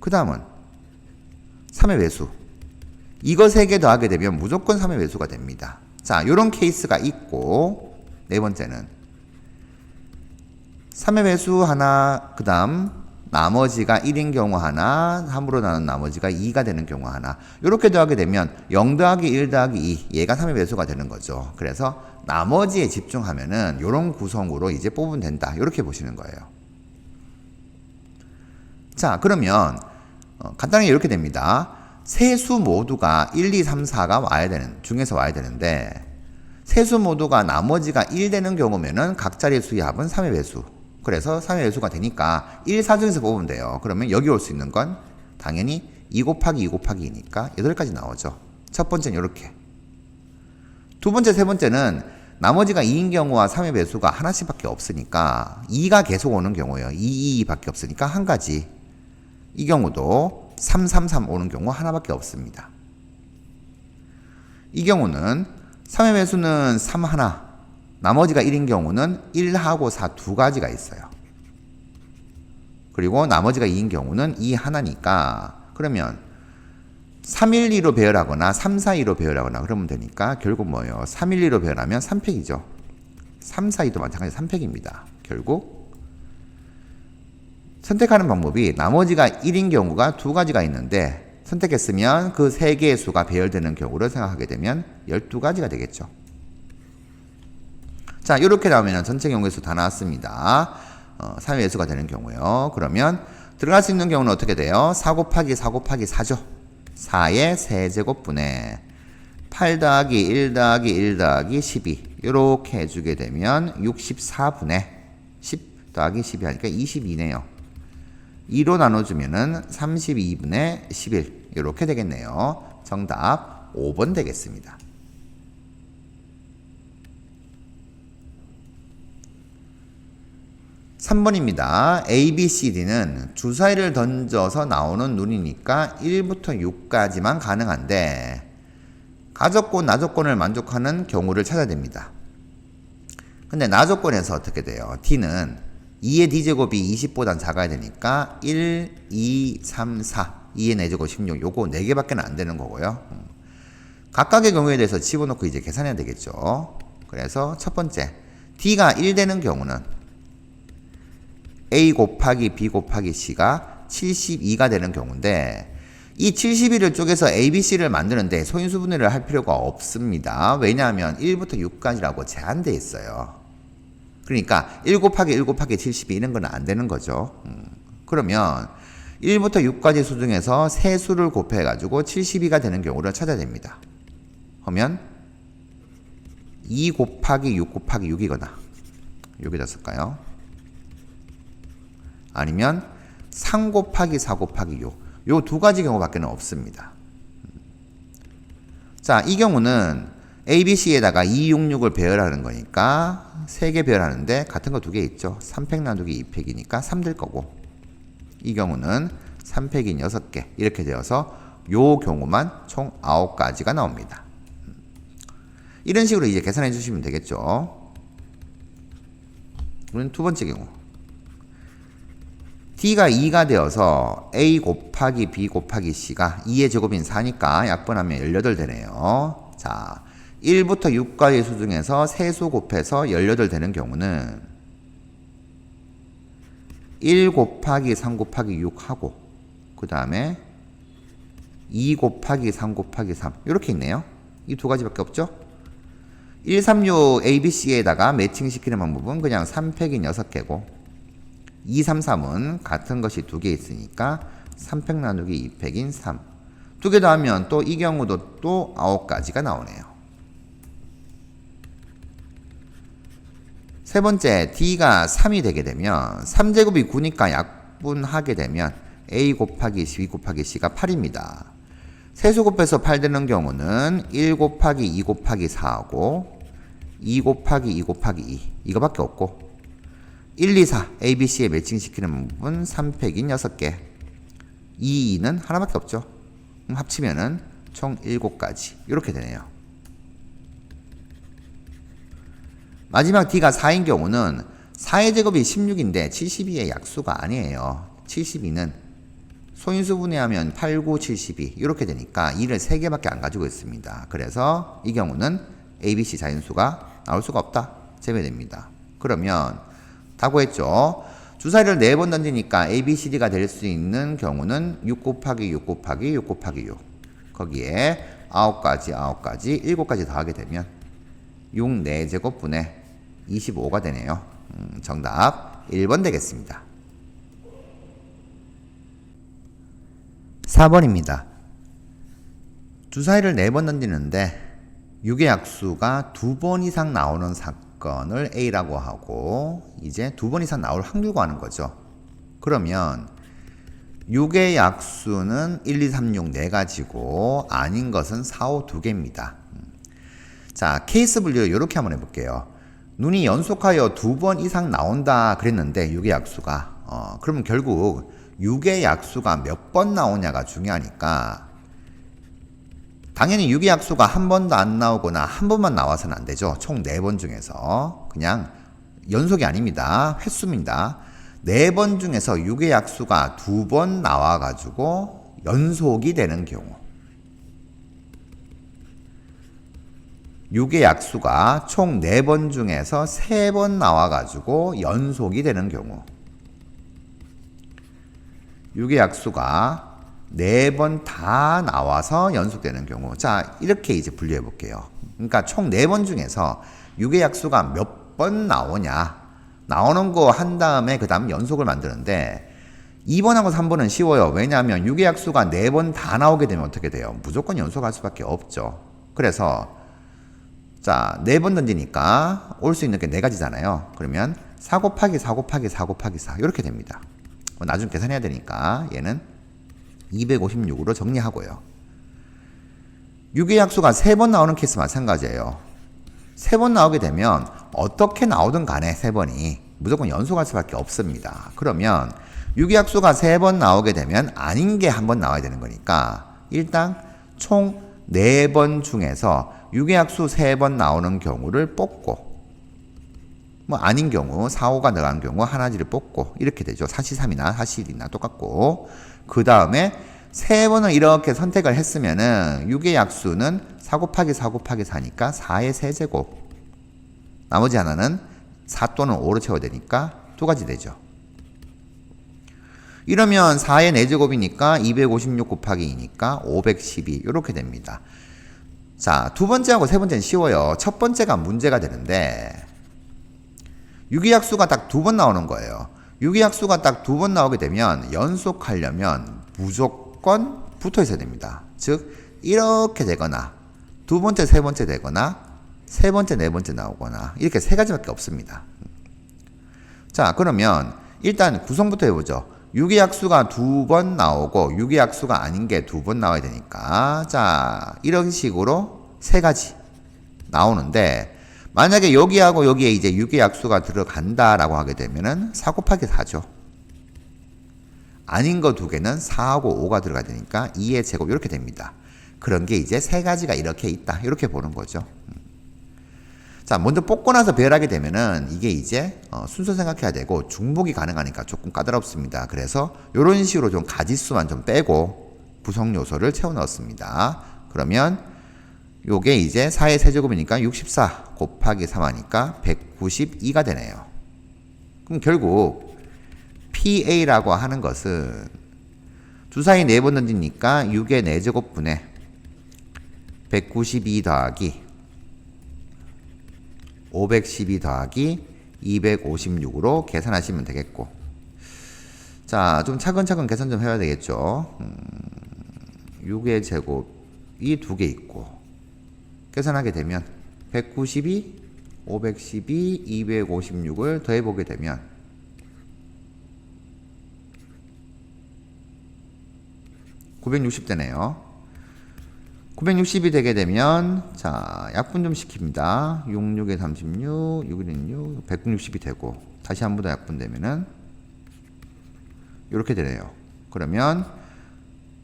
그 다음은 3의 배수. 이거 3개 더하게 되면 무조건 3의 배수가 됩니다. 자, 요런 케이스가 있고, 네 번째는 3의 배수 하나, 그 다음 나머지가 1인 경우 하나, 3으로 나눈 나머지가 2가 되는 경우 하나. 이렇게 더하게 되면 0 더하기 1 더하기 2, 얘가 3의 배수가 되는 거죠. 그래서 나머지에 집중하면은 이런 구성으로 이제 뽑으면 된다. 이렇게 보시는 거예요. 자, 그러면 간단하게 이렇게 됩니다. 세 수 모두가 1, 2, 3, 4가 중에서 와야 되는데, 세 수 모두가 나머지가 1 되는 경우면은 각 자리 수의 합은 3의 배수. 그래서 3의 배수가 되니까 1, 4 중에서 뽑으면 돼요. 그러면 여기 올 수 있는 건 당연히 2 곱하기 2 곱하기 2니까 8가지 나오죠. 첫 번째는 이렇게. 두 번째, 세 번째는 나머지가 2인 경우와 3의 배수가 하나씩밖에 없으니까 2가 계속 오는 경우예요. 2, 2, 2밖에 없으니까 한 가지. 이 경우도 3, 3, 3 오는 경우 하나밖에 없습니다. 이 경우는 3의 배수는 3 하나, 나머지가 1인 경우는 1하고 4 두 가지가 있어요. 그리고 나머지가 2인 경우는 2 하나니까, 그러면 3, 1, 2로 배열하거나 3, 4, 2로 배열하거나 그러면 되니까 결국 뭐예요? 3, 1, 2로 배열하면 3팩이죠. 3, 4, 2도 마찬가지 3팩입니다. 결국 선택하는 방법이 나머지가 1인 경우가 두 가지가 있는데, 선택했으면 그 세 개의 수가 배열되는 경우를 생각하게 되면 12가지가 되겠죠. 자, 이렇게 나오면 전체 경우의 수 다 나왔습니다. 3의 배수가 되는 경우요. 그러면 들어갈 수 있는 경우는 어떻게 돼요? 4 곱하기 4 곱하기 4죠. 4의 세제곱분에 8 더하기 1 더하기 1 더하기 12 이렇게 해주게 되면 64분의 10 더하기 12 하니까 22네요. 2로 나눠주면은 32분의 11 이렇게 되겠네요. 정답 5번 되겠습니다. 3번입니다. A, B, C, D는 주사위를 던져서 나오는 눈이니까 1부터 6까지만 가능한데, 가조건, 나조건을 만족하는 경우를 찾아야 됩니다. 근데 나조건에서 어떻게 돼요? D는 2의 D제곱이 20보단 작아야 되니까 1, 2, 3, 4, 2의 4제곱 16 요거 4개밖에 안 되는 거고요. 각각의 경우에 대해서 집어넣고 이제 계산해야 되겠죠. 그래서 첫 번째, D가 1 되는 경우는 A 곱하기 B 곱하기 C가 72가 되는 경우인데, 이 72를 쪼개서 A, B, C를 만드는데 소인수분해를 할 필요가 없습니다. 왜냐하면 1부터 6까지라고 제한되어 있어요. 그러니까 1 곱하기 1 곱하기 72 이런 건 안 되는 거죠. 그러면 1부터 6까지 수 중에서 세 수를 곱해가지고 72가 되는 경우를 찾아야 됩니다. 그러면 2 곱하기 6 곱하기 6이거나 여기다 쓸까요? 아니면 3 곱하기 4 곱하기 6 요 두 가지 경우밖에 없습니다. 자, 이 경우는 A, B, C에다가 2, 6, 6을 배열하는 거니까 3개 배열하는데 같은 거 2개 있죠. 3팩 나누기 2팩이니까 3 될 거고, 이 경우는 3팩인 6개 이렇게 되어서 요 경우만 총 9가지가 나옵니다. 이런 식으로 이제 계산해 주시면 되겠죠. 그럼 두 번째 경우, D가 2가 되어서 A 곱하기 B 곱하기 C가 2의 제곱인 4니까 약분하면 18 되네요. 자, 1부터 6까지 수 중에서 세수 곱해서 18 되는 경우는 1 곱하기 3 곱하기 6 하고 그 다음에 2 곱하기 3 곱하기 3 이렇게 있네요. 이 두 가지밖에 없죠. 136 ABC에다가 매칭시키는 방법은 그냥 3팩인 6개고 233은 같은 것이 2개 있으니까 3팩 나누기 2팩인 3 두 개 더하면 또 이 경우도 또 9가지가 나오네요. 세 번째 D가 3이 되게 되면 3제곱이 9니까 약분하게 되면 A 곱하기 B 곱하기 C가 8입니다. 세수 곱해서 8 되는 경우는 1 곱하기 2 곱하기 4하고 2 곱하기 2 곱하기 2 이거밖에 없고 1, 2, 4 A, B, C에 매칭시키는 부분 3팩인 6개 2, 2는 하나밖에 없죠. 합치면은 총 7가지 이렇게 되네요. 마지막 D가 4인 경우는 4의 제곱이 16인데 72의 약수가 아니에요. 72는 소인수 분해하면 8, 9, 72 이렇게 되니까 2를 3개밖에 안 가지고 있습니다. 그래서 이 경우는 ABC 자연수가 나올 수가 없다. 제외됩니다. 그러면 다 구했죠. 주사위를 4번 던지니까 ABCD가 될 수 있는 경우는 6 곱하기 6 곱하기 6 곱하기 6 거기에 9가지 7가지 더하게 되면 6 4제곱분의 25가 되네요. 정답 1번 되겠습니다. 4번입니다. 주사위를 4번 던지는데 6의 약수가 2번 이상 나오는 사건을 A라고 하고 이제 2번 이상 나올 확률 구하는 거죠. 그러면 6의 약수는 1, 2, 3, 6 4가지고 아닌 것은 4, 5 2개입니다. 자, 케이스 분류 이렇게 한번 해볼게요. 눈이 연속하여 2번 이상 나온다 그랬는데 6의 약수가 그러면 결국 6의 약수가 몇 번 나오냐가 중요하니까 당연히 6의 약수가 한 번도 안 나오거나 한 번만 나와서는 안 되죠. 총 4번 중에서 그냥 연속이 아닙니다. 횟수입니다. 4번 중에서 6의 약수가 2번 나와가지고 연속이 되는 경우 6의 약수가 총 4번 중에서 3번 나와가지고 연속이 되는 경우 6의 약수가 4번 다 나와서 연속되는 경우 자 이렇게 이제 분류해 볼게요. 그러니까 총 4번 중에서 6의 약수가 몇 번 나오냐 나오는 거 한 다음에 그 다음 연속을 만드는데 2번하고 3번은 쉬워요. 왜냐하면 6의 약수가 4번 다 나오게 되면 어떻게 돼요? 무조건 연속할 수밖에 없죠. 그래서 자 4번 던지니까 올 수 있는 게 4가지잖아요. 그러면 4 곱하기 4 곱하기 4 곱하기 4 이렇게 됩니다. 나중에 계산해야 되니까 얘는 256으로 정리하고요. 6의 약수가 3번 나오는 케이스 마찬가지예요. 3번 나오게 되면 어떻게 나오든 간에 3번이 무조건 연속할 수밖에 없습니다. 그러면 6의 약수가 3번 나오게 되면 아닌 게 한 번 나와야 되는 거니까 일단 총 4번 중에서 6의 약수 3번 나오는 경우를 뽑고 뭐 아닌 경우 4, 5가 들어간 경우 하나지를 뽑고 이렇게 되죠. 4C3이나 4C1이나 똑같고 그 다음에 3번을 이렇게 선택을 했으면은 6의 약수는 4 곱하기 4 곱하기 4니까 4의 세제곱 나머지 하나는 4 또는 5로 채워야 되니까 2가지 되죠. 이러면 4의 4제곱이니까 256 곱하기 2니까 512 이렇게 됩니다. 자, 두 번째하고 세 번째는 쉬워요. 첫 번째가 문제가 되는데 6의 약수가 딱 2번 나오는 거예요. 6의 약수가 딱 2번 나오게 되면 연속하려면 무조건 붙어 있어야 됩니다. 즉 이렇게 되거나 두 번째, 세 번째 되거나 세 번째, 네 번째 나오거나 이렇게 3가지밖에 없습니다. 자, 그러면 일단 구성부터 해보죠. 6의 약수가 2번 나오고 6의 약수가 아닌 게 2번 나와야 되니까 자 이런 식으로 3가지 나오는데 만약에 여기하고 여기에 이제 6의 약수가 들어간다라고 하게 되면은 4 곱하기 4죠. 아닌 거 2개는 4하고 5가 들어가야 되니까 2의 제곱 이렇게 됩니다. 그런 게 이제 3가지가 이렇게 있다. 이렇게 보는 거죠. 자, 먼저 뽑고 나서 배열하게 되면은 이게 이제 순서 생각해야 되고 중복이 가능하니까 조금 까다롭습니다. 그래서 이런 식으로 좀 가지수만 좀 빼고 구성 요소를 채워 넣었습니다. 그러면 요게 이제 4의 세제곱이니까 64 곱하기 3 하니까 192가 되네요. 그럼 결국 PA라고 하는 것은 주사위 4번 던지니까 6의 4제곱분에 192 더하기 512 더하기 256으로 계산하시면 되겠고, 자, 좀 차근차근 계산 좀 해야 되겠죠. 6의 제곱이 2개 있고 계산하게 되면 192, 512, 256을 더해보게 되면 960 되네요. 960이 되게 되면, 자, 약분 좀 시킵니다. 6, 6에 36, 6에 6, 160이 되고, 다시 한 번 더 약분되면은, 이렇게 되네요. 그러면,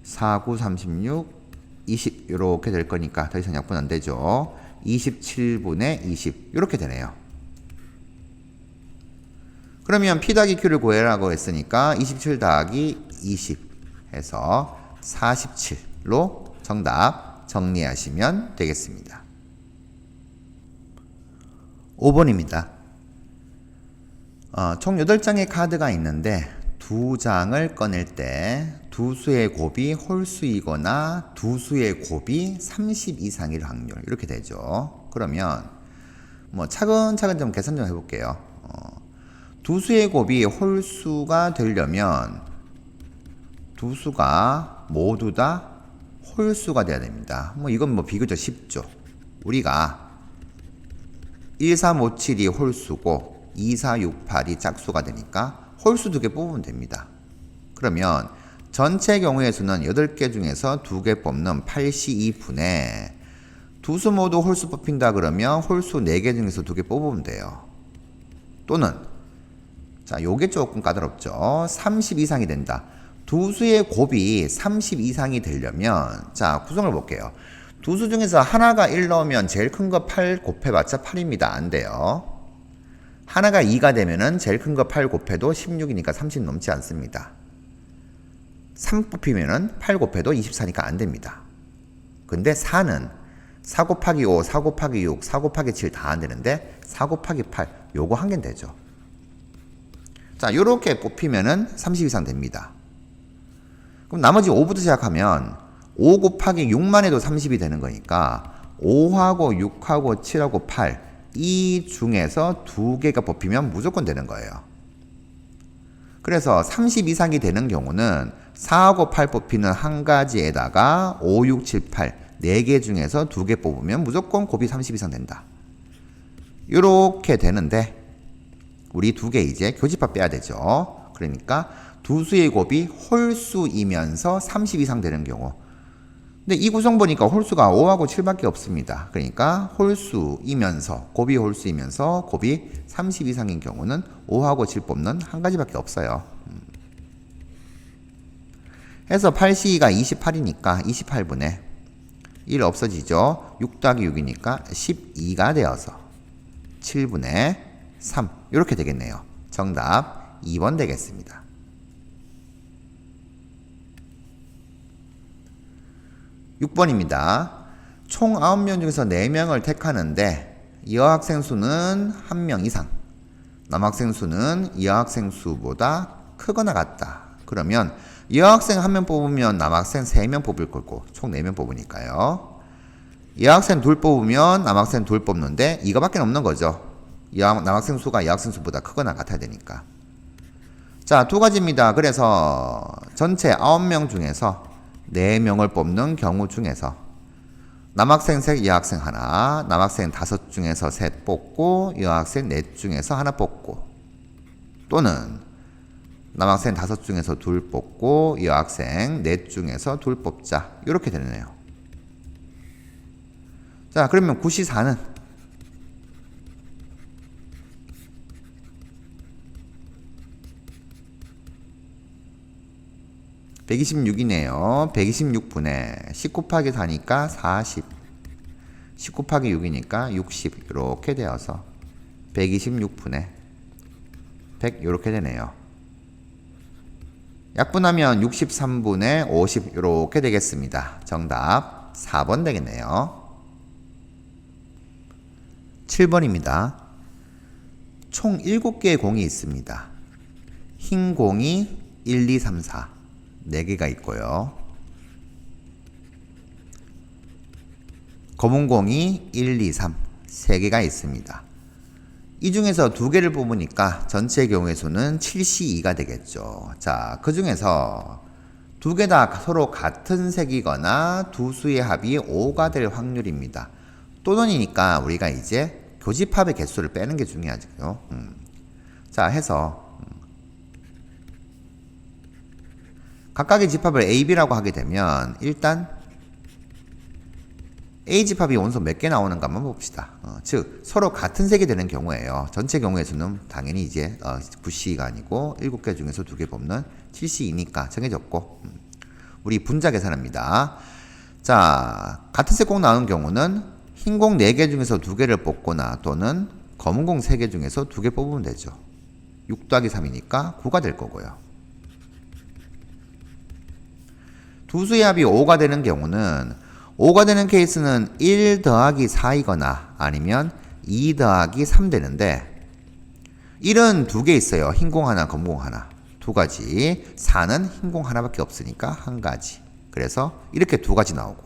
4, 9, 36, 20, 이렇게 될 거니까 더 이상 약분 안 되죠. 27분의 20, 이렇게 되네요. 그러면 P 더하기 Q를 구해라고 했으니까 27 더하기 20 해서 47로 정답 정리하시면 되겠습니다. 5번입니다. 총 8장의 카드가 있는데 2장을 꺼낼 때 두 수의 곱이 홀수이거나 두 수의 곱이 30 이상일 확률, 이렇게 되죠. 그러면 뭐 차근차근 좀 계산 좀 해볼게요. 두 수의 곱이 홀수가 되려면 두 수가 모두 다 홀수가 돼야 됩니다. 뭐 이건 뭐 비교적 쉽죠. 우리가 1357이 홀수고 2468이 짝수가 되니까 홀수 2개 뽑으면 됩니다. 그러면 전체 경우의 수는 8개 중에서 2개 뽑는 82분에 두 수 모두 홀수 뽑힌다 그러면 홀수 4개 중에서 2개 뽑으면 돼요. 또는, 자, 요게 조금 까다롭죠. 30 이상이 된다. 두 수의 곱이 30 이상이 되려면, 자, 구성을 볼게요. 두 수 중에서 하나가 1 넣으면 제일 큰 거 8 곱해봤자 8입니다. 안 돼요. 하나가 2가 되면은 제일 큰 거 8 곱해도 16이니까 30 넘지 않습니다. 3 뽑히면은 8 곱해도 24니까 안 됩니다. 근데 4는 4 곱하기 5, 4 곱하기 6, 4 곱하기 7 다 안 되는데 4 곱하기 8, 요거 한 개는 되죠. 자, 요렇게 뽑히면은 30 이상 됩니다. 그럼 나머지 5부터 시작하면 5 곱하기 6만 해도 30이 되는 거니까 5하고 6하고 7하고 8, 이 중에서 2개가 뽑히면 무조건 되는 거예요. 그래서 30 이상이 되는 경우는 4하고 8 뽑히는 한 가지에다가 5, 6, 7, 8, 4개 중에서 2개 뽑으면 무조건 곱이 30 이상 된다. 이렇게 되는데 우리 2개 이제 교집합 빼야 되죠. 그러니까 두 수의 곱이 홀수이면서 30 이상 되는 경우. 근데 이 구성 보니까 홀수가 5하고 7밖에 없습니다. 그러니까 홀수이면서, 곱이 홀수이면서 곱이 30 이상인 경우는 5하고 7 뽑는 한 가지밖에 없어요. 해서 8C가 28이니까 28분의 1 없어지죠. 6 더하기 6이니까 12가 되어서 7분의 3, 이렇게 되겠네요. 정답 2번 되겠습니다. 6번입니다. 총 9명 중에서 4명을 택하는데 여학생 수는 1명 이상, 남학생 수는 여학생 수보다 크거나 같다. 그러면 여학생 1명 뽑으면 남학생 3명 뽑을 거고 총 4명 뽑으니까요. 여학생 2 뽑으면 남학생 2 뽑는데 이거밖에 없는 거죠. 남학생 수가 여학생 수보다 크거나 같아야 되니까. 자, 2가지입니다. 그래서 전체 9명 중에서 4명을 뽑는 경우 중에서 남학생 3, 여학생 1, 남학생 5 중에서 3 뽑고 여학생 4 중에서 1 뽑고, 또는 남학생 5 중에서 2 뽑고 여학생 4 중에서 2 뽑자, 이렇게 되네요. 자, 그러면 94는 126이네요. 126분의 10 곱하기 4니까 40. 10 곱하기 6이니까 60 이렇게 되어서 126분의 100 이렇게 되네요. 약분하면 63분의 50 이렇게 되겠습니다. 정답 4번 되겠네요. 7번입니다. 총 7개의 공이 있습니다. 흰 공이 1, 2, 3, 4 4개가 있고요. 검은 공이 1, 2, 3 3개가 있습니다. 이 중에서 2개를 뽑으니까 전체 경우의 수는 7C2가 되겠죠. 자, 그 중에서 2개 다 서로 같은 색이거나 두 수의 합이 5가 될 확률입니다. 또는이니까 우리가 이제 교집합의 개수를 빼는 게 중요하죠. 자, 해서 각각의 집합을 A, B라고 하게 되면 일단 A 집합이 원소 몇 개 나오는가 한번 봅시다. 즉 서로 같은 색이 되는 경우에요. 전체 경우의 수는 당연히 이제 9C가 아니고 7개 중에서 2개 뽑는 7C이니까 정해졌고, 우리 분자 계산합니다. 자, 같은 색 공 나오는 경우는 흰 공 4개 중에서 2개를 뽑거나 또는 검은 공 3개 중에서 2개 뽑으면 되죠. 6 더하기 3이니까 9가 될 거고요. 두 수의 합이 5가 되는 경우는 5가 되는 케이스는 1 더하기 4이거나 아니면 2 더하기 3 되는데 1은 2개 있어요. 흰 공 하나, 검은 공 하나. 2가지. 4는 흰 공 하나밖에 없으니까 1가지. 그래서 이렇게 2가지 나오고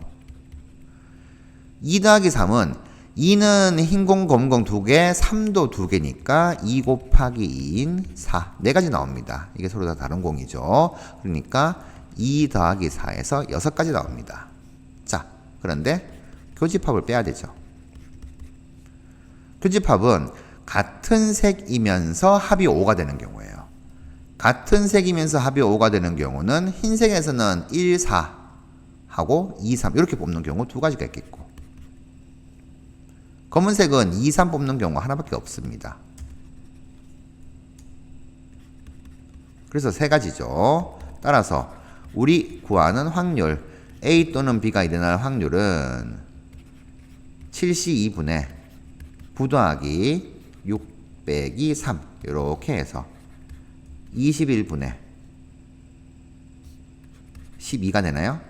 2 더하기 3은 2는 흰 공, 검은 공 2개, 3도 2개니까 2 곱하기 2인 4. 4가지 나옵니다. 이게 서로 다 다른 공이죠. 그러니까 2 더하기 4에서 6가지 나옵니다. 자, 그런데 교집합을 빼야 되죠. 교집합은 같은 색이면서 합이 5가 되는 경우예요. 같은 색이면서 합이 5가 되는 경우는 흰색에서는 1, 4 하고 2, 3 이렇게 뽑는 경우 2가지가 있겠고, 검은색은 2, 3 뽑는 경우 하나밖에 없습니다. 그래서 3가지죠. 따라서 우리 구하는 확률 A 또는 B가 일어날 확률은 7C2분의 9 더하기 6 빼기 3 이렇게 해서 21분의 12가 되나요?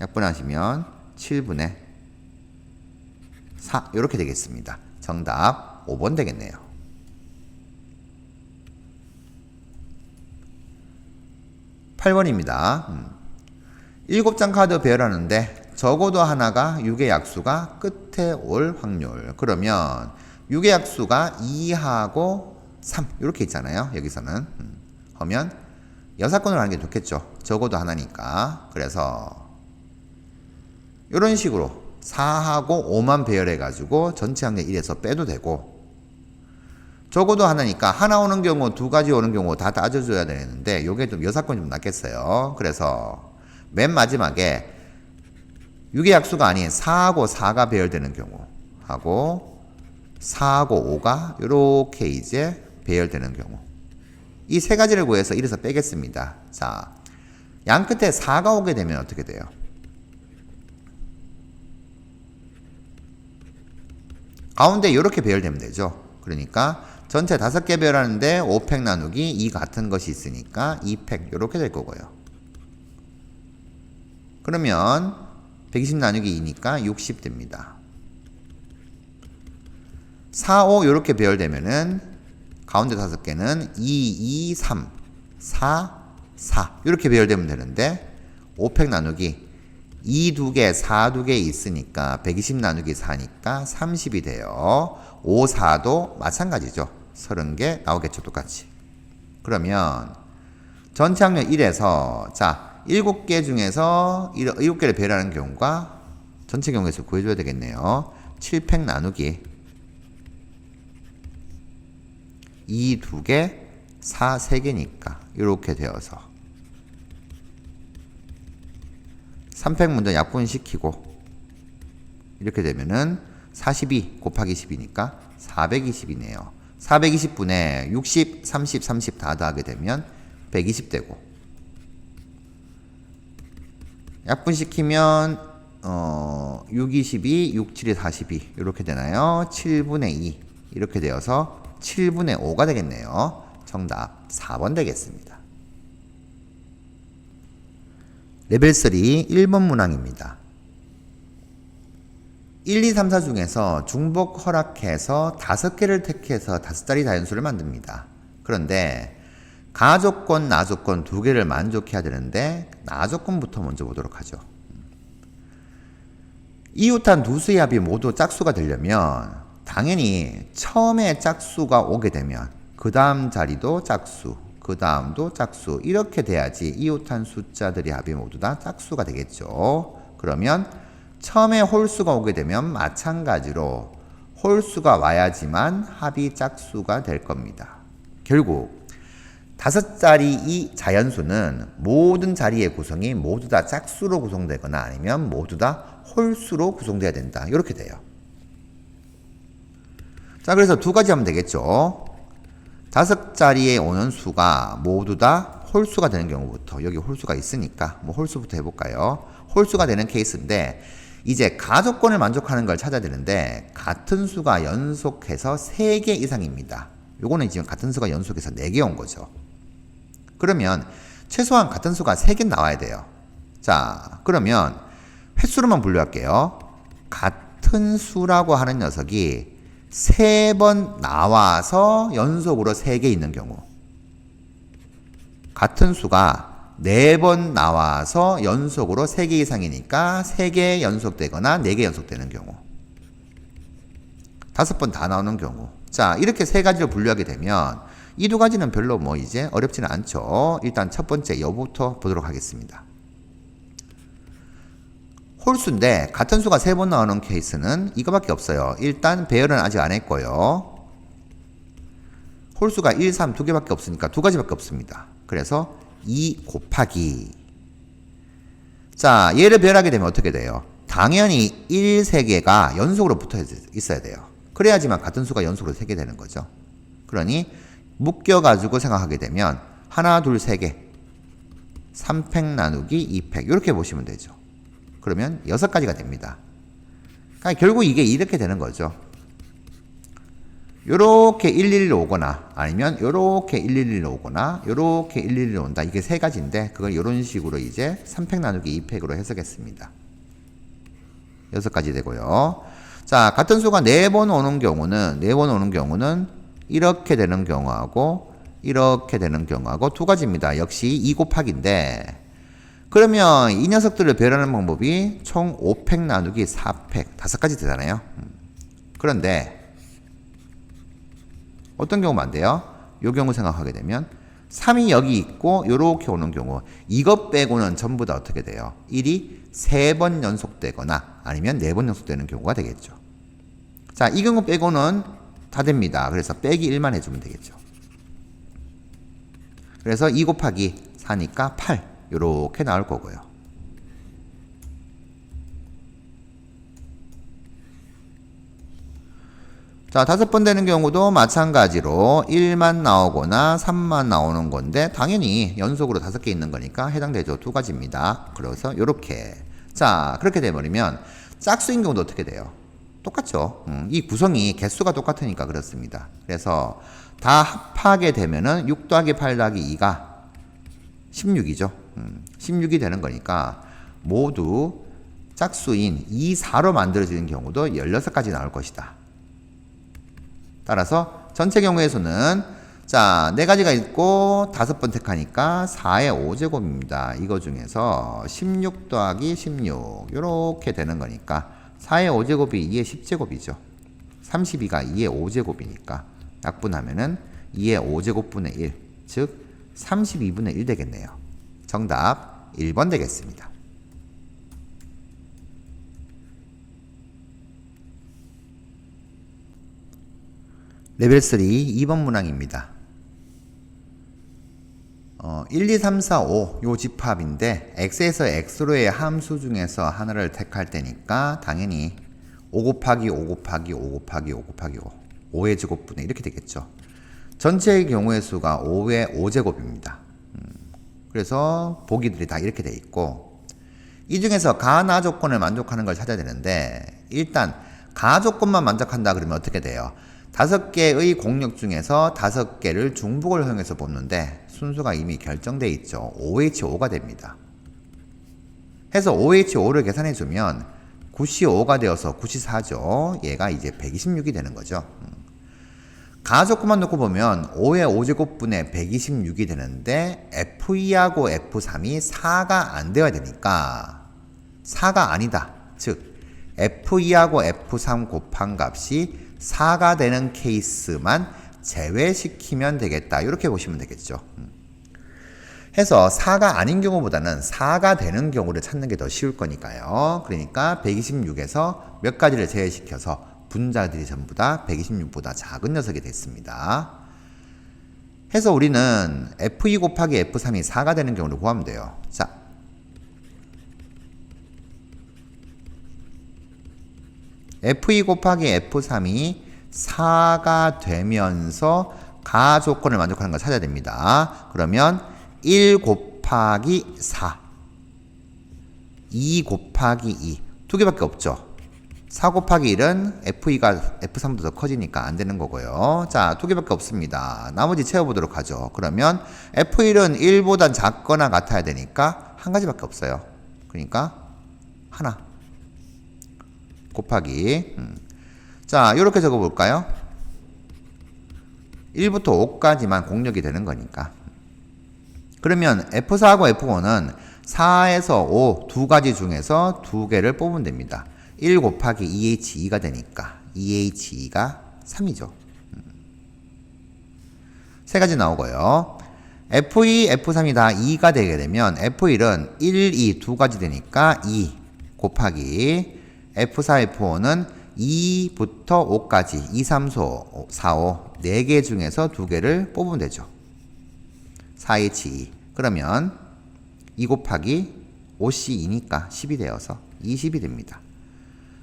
약분하시면 7분의 4 이렇게 되겠습니다. 정답 5번 되겠네요. 8번입니다. 7장 카드 배열하는데 적어도 하나가 6의 약수가 끝에 올 확률. 그러면 6의 약수가 2하고 3 이렇게 있잖아요. 여기서는. 하면 여사건으로 하는 게 좋겠죠. 적어도 하나니까. 그래서 이런 식으로 4하고 5만 배열해가지고 전체 확률 1에서 빼도 되고, 적어도 하나니까 하나 오는 경우 2가지 오는 경우 다 따져줘야 되는데 요게 좀 여사건이 좀 낫겠어요. 그래서 맨 마지막에 6의 약수가 아닌 4하고 4가 배열되는 경우 하고 4하고 5가 이렇게 이제 배열되는 경우, 이 3가지를 구해서 1에서 빼겠습니다. 자, 양 끝에 4가 오게 되면 어떻게 돼요? 가운데 이렇게 배열되면 되죠. 그러니까 전체 5개 배열하는데 5팩 나누기 2 같은 것이 있으니까 2팩 이렇게 될 거고요. 그러면 120 나누기 2니까 60 됩니다. 4, 5 이렇게 배열되면은 가운데 5개는 2, 2, 3, 4, 4 이렇게 배열되면 되는데 5팩 나누기 2 2개, 4 2개 있으니까 120 나누기 4니까 30이 돼요. 5, 4도 마찬가지죠. 30개 나오겠죠. 똑같이. 그러면 전체 확률 1에서 자 7개 중에서 7개를 배열하는 경우가 전체 경우에서 구해줘야 되겠네요. 7팩 나누기 2 2개, 4 3개니까 이렇게 되어서 3팩 먼저 약분시키고 이렇게 되면은 42 곱하기 10이니까 420이네요. 420분에 60, 30, 30 다 더하게 되면 120 되고, 약분시키면 6, 22, 6, 7이 42 이렇게 되나요? 7분의 2 이렇게 되어서 7분의 5가 되겠네요. 정답 4번 되겠습니다. 레벨 3 1번 문항입니다. 1, 2, 3, 4 중에서 중복 허락해서 5개를 택해서 5자리 다연수를 만듭니다. 그런데 가조건, 나조건 2개를 만족해야 되는데 나조건부터 먼저 보도록 하죠. 이웃한 두 수의 합이 모두 짝수가 되려면 당연히 처음에 짝수가 오게 되면 그 다음 자리도 짝수, 그 다음도 짝수 이렇게 돼야지 이웃한 숫자들의 합이 모두 다 짝수가 되겠죠. 그러면 처음에 홀수가 오게 되면 마찬가지로 홀수가 와야지만 합이 짝수가 될 겁니다. 결국 5자리 이 자연수는 모든 자리의 구성이 모두 다 짝수로 구성되거나 아니면 모두 다 홀수로 구성돼야 된다. 이렇게 돼요. 자, 그래서 두 가지 하면 되겠죠. 5자리에 오는 수가 모두 다 홀수가 되는 경우부터, 여기 홀수가 있으니까 뭐 홀수부터 해볼까요? 홀수가 되는 케이스인데 이제 가조건을 만족하는 걸 찾아야 되는데 같은 수가 연속해서 3개 이상입니다. 요거는 지금 같은 수가 연속해서 4개 온 거죠. 그러면 최소한 같은 수가 3개 나와야 돼요. 자, 그러면 횟수로만 분류할게요. 같은 수라고 하는 녀석이 3번 나와서 연속으로 3개 있는 경우, 같은 수가 4번 나와서 연속으로 3개 이상이니까 3개 연속되거나 4개 연속되는 경우, 5번 다 나오는 경우. 자, 이렇게 3가지를 분류하게 되면 이 2가지는 별로 뭐 이제 어렵지는 않죠. 일단 첫 번째 요부터 보도록 하겠습니다. 홀수인데 같은 수가 3번 나오는 케이스는 이거밖에 없어요. 일단 배열은 아직 안 했고요. 홀수가 1, 3 두 개밖에 없으니까 2가지밖에 없습니다. 그래서 2 곱하기. 자, 얘를 배열하게 되면 어떻게 돼요? 당연히 1, 3개가 연속으로 붙어 있어야 돼요. 그래야지만 같은 수가 연속으로 3개 되는 거죠. 그러니 묶여가지고 생각하게 되면 하나, 둘, 3개 3팩 나누기 2팩 이렇게 보시면 되죠. 그러면 6가지가 됩니다. 그러니까 결국 이게 이렇게 되는 거죠. 요렇게 111로 오거나 아니면 요렇게 111로 오거나 요렇게 111로 온다. 이게 3가지인데 그걸 요런 식으로 이제 3팩 나누기 2팩으로 해석했습니다. 6가지 되고요. 자, 같은 수가 4번 오는 경우는 이렇게 되는 경우하고 이렇게 되는 경우하고 2가지입니다. 역시 2 곱하기인데 그러면 이 녀석들을 배열하는 방법이 총 5팩 나누기 4팩 5가지 되잖아요. 그런데 어떤 경우면 안 돼요? 요 경우 생각하게 되면 3이 여기 있고 요렇게 오는 경우 이것 빼고는 전부 다 어떻게 돼요? 1이 3번 연속되거나 아니면 4번 연속되는 경우가 되겠죠. 자, 이 경우 빼고는 다 됩니다. 그래서 빼기 1만 해주면 되겠죠. 그래서 2 곱하기 4니까 8 요렇게 나올 거고요. 자, 5번 되는 경우도 마찬가지로 1만 나오거나 3만 나오는 건데 당연히 연속으로 5개 있는 거니까 해당되죠. 2가지입니다. 그래서 요렇게. 자, 그렇게 돼버리면 짝수인 경우도 어떻게 돼요? 똑같죠. 이 구성이 개수가 똑같으니까 그렇습니다. 그래서 다 합하게 되면은 6 더하기 8 더하기 2가 16이죠. 16이 되는 거니까 모두 짝수인 2, 4로 만들어지는 경우도 16가지 나올 것이다. 따라서 전체 경우의 수는 자, 4가지가 있고 5번 택하니까 4의 5제곱입니다. 이거 중에서 16 더하기 16 이렇게 되는 거니까 4의 5제곱이 2의 10제곱이죠. 32가 2의 5제곱이니까 약분하면은 2의 5제곱분의 1, 즉 32분의 1 되겠네요. 정답 1번 되겠습니다. 레벨 3 2번 문항입니다. 1, 2, 3, 4, 5 요 집합인데 x에서 x로의 함수 중에서 하나를 택할 때니까 당연히 5 곱하기 5 곱하기 5 곱하기 5 곱하기 5 5의 제곱분의 이렇게 되겠죠. 전체의 경우의 수가 5의 5제곱입니다. 그래서 보기들이 다 이렇게 돼 있고 이 중에서 가나 조건을 만족하는 걸 찾아야 되는데 일단 가 조건만 만족한다 그러면 어떻게 돼요? 5개의 공역 중에서 5개를 중복을 허용해서 뽑는데 순수가 이미 결정되어 있죠. OH5가 됩니다. 해서 OH5를 계산해주면 9C5가 되어서 9C4죠. 얘가 이제 126이 되는 거죠. 가 조건만 놓고 보면 5의 5제곱분의 126이 되는데 F2하고 F3이 4가 안 되어야 되니까 4가 아니다. 즉 F2하고 F3 곱한 값이 4가 되는 케이스만 제외시키면 되겠다. 이렇게 보시면 되겠죠. 해서 4가 아닌 경우보다는 4가 되는 경우를 찾는 게 더 쉬울 거니까요. 그러니까 126에서 몇 가지를 제외시켜서 분자들이 전부 다 126보다 작은 녀석이 됐습니다. 해서 우리는 F2 곱하기 F3이 4가 되는 경우를 구하면 돼요. 자, F2 곱하기 F3이 4가 되면서 가 조건을 만족하는 걸 찾아야 됩니다. 그러면 1 곱하기 4, 2 곱하기 2, 두 개밖에 없죠. 4 곱하기 1은 F2가 F3보다 더 커지니까 안 되는 거고요. 자, 두 개밖에 없습니다. 나머지 채워보도록 하죠. 그러면 F1은 1보단 작거나 같아야 되니까 한 가지밖에 없어요. 그러니까 하나 곱하기 자, 이렇게 적어볼까요? 1부터 5까지만 공역이 되는 거니까. 그러면 F4하고 F5는 4에서 5 두 가지 중에서 두 개를 뽑으면 됩니다. 1 곱하기 2H2가 되니까 2H2가 3이죠. 세 가지 나오고요. F2, F3이 다 2가 되게 되면 F1은 1, 2 두 가지 되니까 2 곱하기 F4, F5는 2부터 5까지 2, 3, 4, 5 4개 중에서 두 개를 뽑으면 되죠. 4H2 그러면 2 곱하기 5C2니까 10이 되어서 20이 됩니다.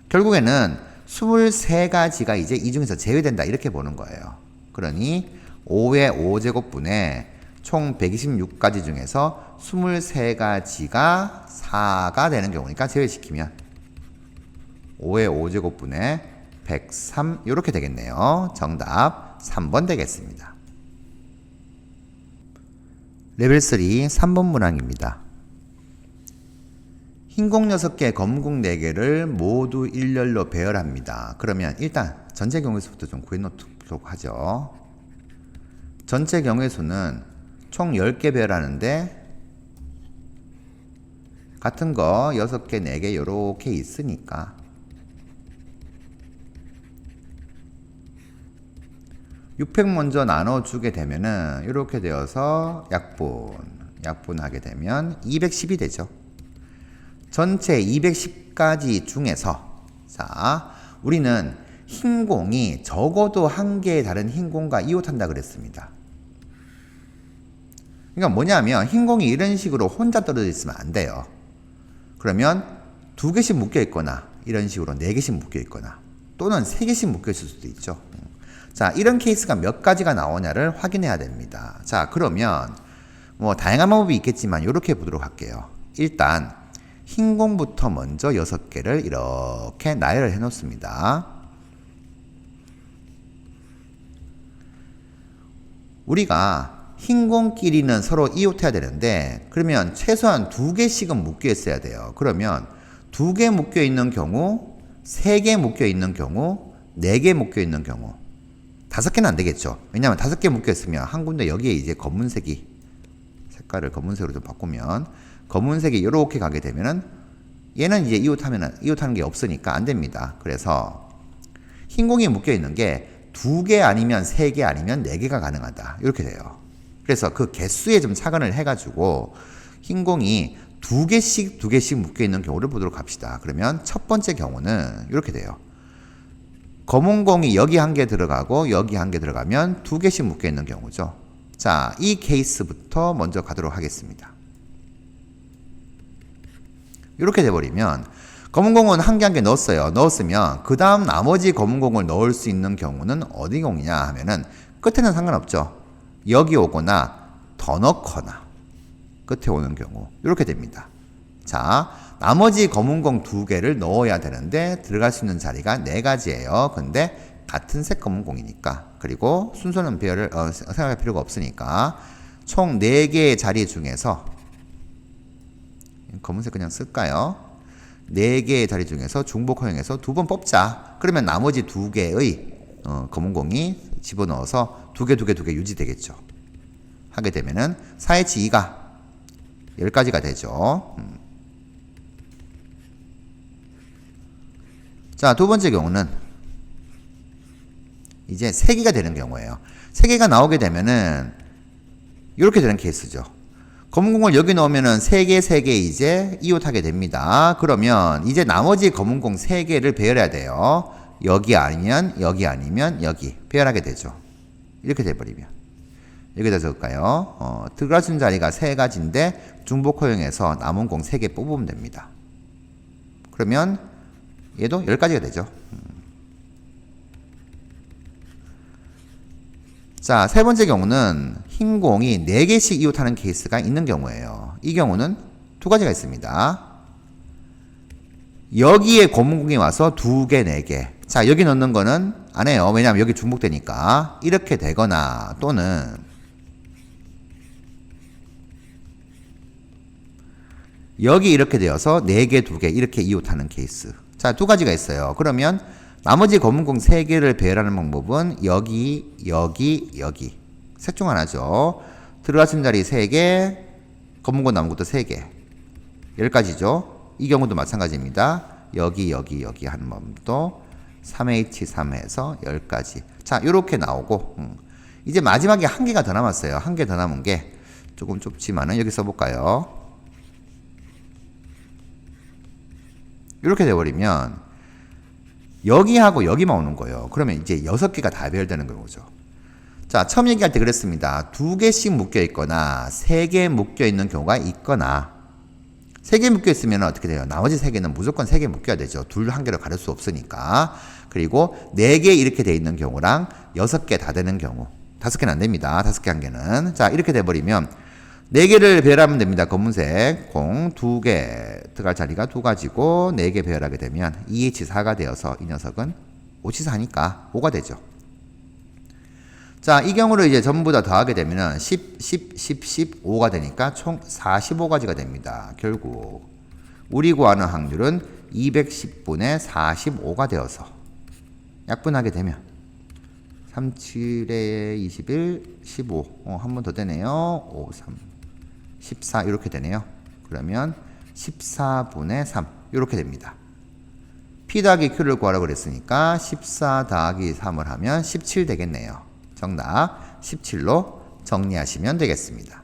결국에는 23가지가 이제 이 중에서 제외된다 이렇게 보는 거예요. 그러니 5의 5제곱분에 총 126가지 중에서 23가지가 4가 되는 경우니까 제외시키면 5의 5제곱분에 103 이렇게 되겠네요. 정답 3번 되겠습니다. 레벨 3 3번 문항입니다. 흰공 6개, 검공 4개를 모두 일렬로 배열합니다. 그러면 일단 전체 경우수부터 좀 구해놓도록 하죠. 전체 경우수는 총 10개 배열하는데 같은 거 6개, 4개 이렇게 있으니까 6팩 먼저 나눠주게 되면은 이렇게 되어서 약분하게 되면 210이 되죠. 전체 210가지 중에서 자, 우리는 흰공이 적어도 한 개의 다른 흰공과 이웃한다 그랬습니다. 그러니까 뭐냐면 흰공이 이런 식으로 혼자 떨어져 있으면 안 돼요. 그러면 2개씩 묶여 있거나 이런 식으로 4개씩 묶여 있거나 또는 3개씩 묶여 있을 수도 있죠. 자, 이런 케이스가 몇 가지가 나오냐를 확인해야 됩니다. 자, 그러면 뭐 다양한 방법이 있겠지만 이렇게 보도록 할게요. 일단 흰공부터 먼저 6개를 이렇게 나열을 해 놓습니다. 우리가 흰공끼리는 서로 이웃해야 되는데 그러면 최소한 2개씩은 묶여 있어야 돼요. 그러면 2개 묶여 있는 경우, 3개 묶여 있는 경우, 4개 묶여 있는 경우 5개는 안 되겠죠. 왜냐하면 5개 묶여 있으면 한 군데 여기에 이제 검은색이 색깔을 검은색으로 좀 바꾸면 검은색이 이렇게 가게 되면은 얘는 이제 이웃하는 게 없으니까 안 됩니다. 그래서 흰공이 묶여 있는 게 2개 아니면 3개 아니면 4개가 가능하다. 이렇게 돼요. 그래서 그 개수에 좀 차근을 해가지고 흰공이 2개씩 묶여 있는 경우를 보도록 합시다. 그러면 첫 번째 경우는 이렇게 돼요. 검은 공이 여기 한 개 들어가고 여기 한 개 들어가면 2개씩 묶여 있는 경우죠. 자, 이 케이스부터 먼저 가도록 하겠습니다. 이렇게 돼버리면 검은 공은 한 개 한 개 넣었어요. 넣었으면 그 다음 나머지 검은 공을 넣을 수 있는 경우는 어디 공이냐 하면은 끝에는 상관없죠. 여기 오거나 더 넣거나 끝에 오는 경우 이렇게 됩니다. 자, 나머지 검은 공 2개를 넣어야 되는데 들어갈 수 있는 자리가 4가지예요. 근데 같은 색 검은 공이니까, 그리고 순서는 생각할 필요가 없으니까 총 4개의 자리 중에서 검은색 그냥 쓸까요? 4개의 자리 중에서 중복 허용해서 2번 뽑자. 그러면 나머지 2개의 검은 공이 집어넣어서 2개 유지되겠죠. 하게 되면은 4H2가 10가지가 되죠. 자, 두 번째 경우는 이제 3개가 되는 경우예요. 3개가 나오게 되면은 이렇게 되는 케이스죠. 검은 공을 여기 넣으면은 3개 이제 이웃하게 됩니다. 그러면 이제 나머지 검은 공 3개를 배열해야 돼요. 여기 아니면 여기 배열하게 되죠. 이렇게 돼버리면 여기다 적을까요? 들어갈 수 있는 자리가 3가지인데 중복 허용해서 남은 공 3개 뽑으면 됩니다. 그러면 얘도 10가지가 되죠. 자, 세 번째 경우는 흰 공이 4개씩 이웃하는 케이스가 있는 경우예요. 이 경우는 2가지가 있습니다. 여기에 검은 공이 와서 2개, 4개. 자, 여기 넣는 거는 안 해요. 왜냐하면 여기 중복되니까. 이렇게 되거나 또는 여기 이렇게 되어서 4개, 2개 이렇게 이웃하는 케이스. 자, 2가지가 있어요. 그러면 나머지 검은 공 3개를 배열하는 방법은 여기 셋 중 하나죠. 들어갈 수 있는 자리 3개, 검은 공 남은 것도 3개 10가지죠. 이 경우도 마찬가지입니다. 여기 하는 방법도 3H3 해서 10가지. 자, 요렇게 나오고 이제 마지막에 1개가 더 남았어요. 1개 더 남은 게 조금 좁지만은 여기 써볼까요? 이렇게 돼버리면 여기하고 여기만 오는 거예요. 그러면 이제 6개가 다 배열되는 거죠. 자, 처음 얘기할 때 그랬습니다. 2개씩 묶여 있거나 3개 묶여 있는 경우가 있거나 3개 묶여 있으면 어떻게 돼요? 나머지 3개는 무조건 3개 묶여야 되죠. 1개로 가릴 수 없으니까. 그리고 4개 이렇게 돼 있는 경우랑 6개 다 되는 경우. 5개는 안 됩니다. 5개 1개는. 자, 이렇게 돼버리면 4개를 배열하면 됩니다. 검은색 공 2개 들어갈 자리가 2가지고 4개 배열하게 되면 2H4가 되어서 이 녀석은 5H4니까 5가 되죠. 자, 이 경우를 이제 전부 다 더하게 되면 10, 15가 되니까 총 45가지가 됩니다. 결국 우리 구하는 확률은 210분의 45가 되어서 약분하게 되면 37에 21, 15. 한 번 더 되네요. 5, 3, 14 이렇게 되네요. 그러면 14분의 3 이렇게 됩니다. P 더하기 Q를 구하라고 그랬으니까 14 더하기 3을 하면 17 되겠네요. 정답 17로 정리하시면 되겠습니다.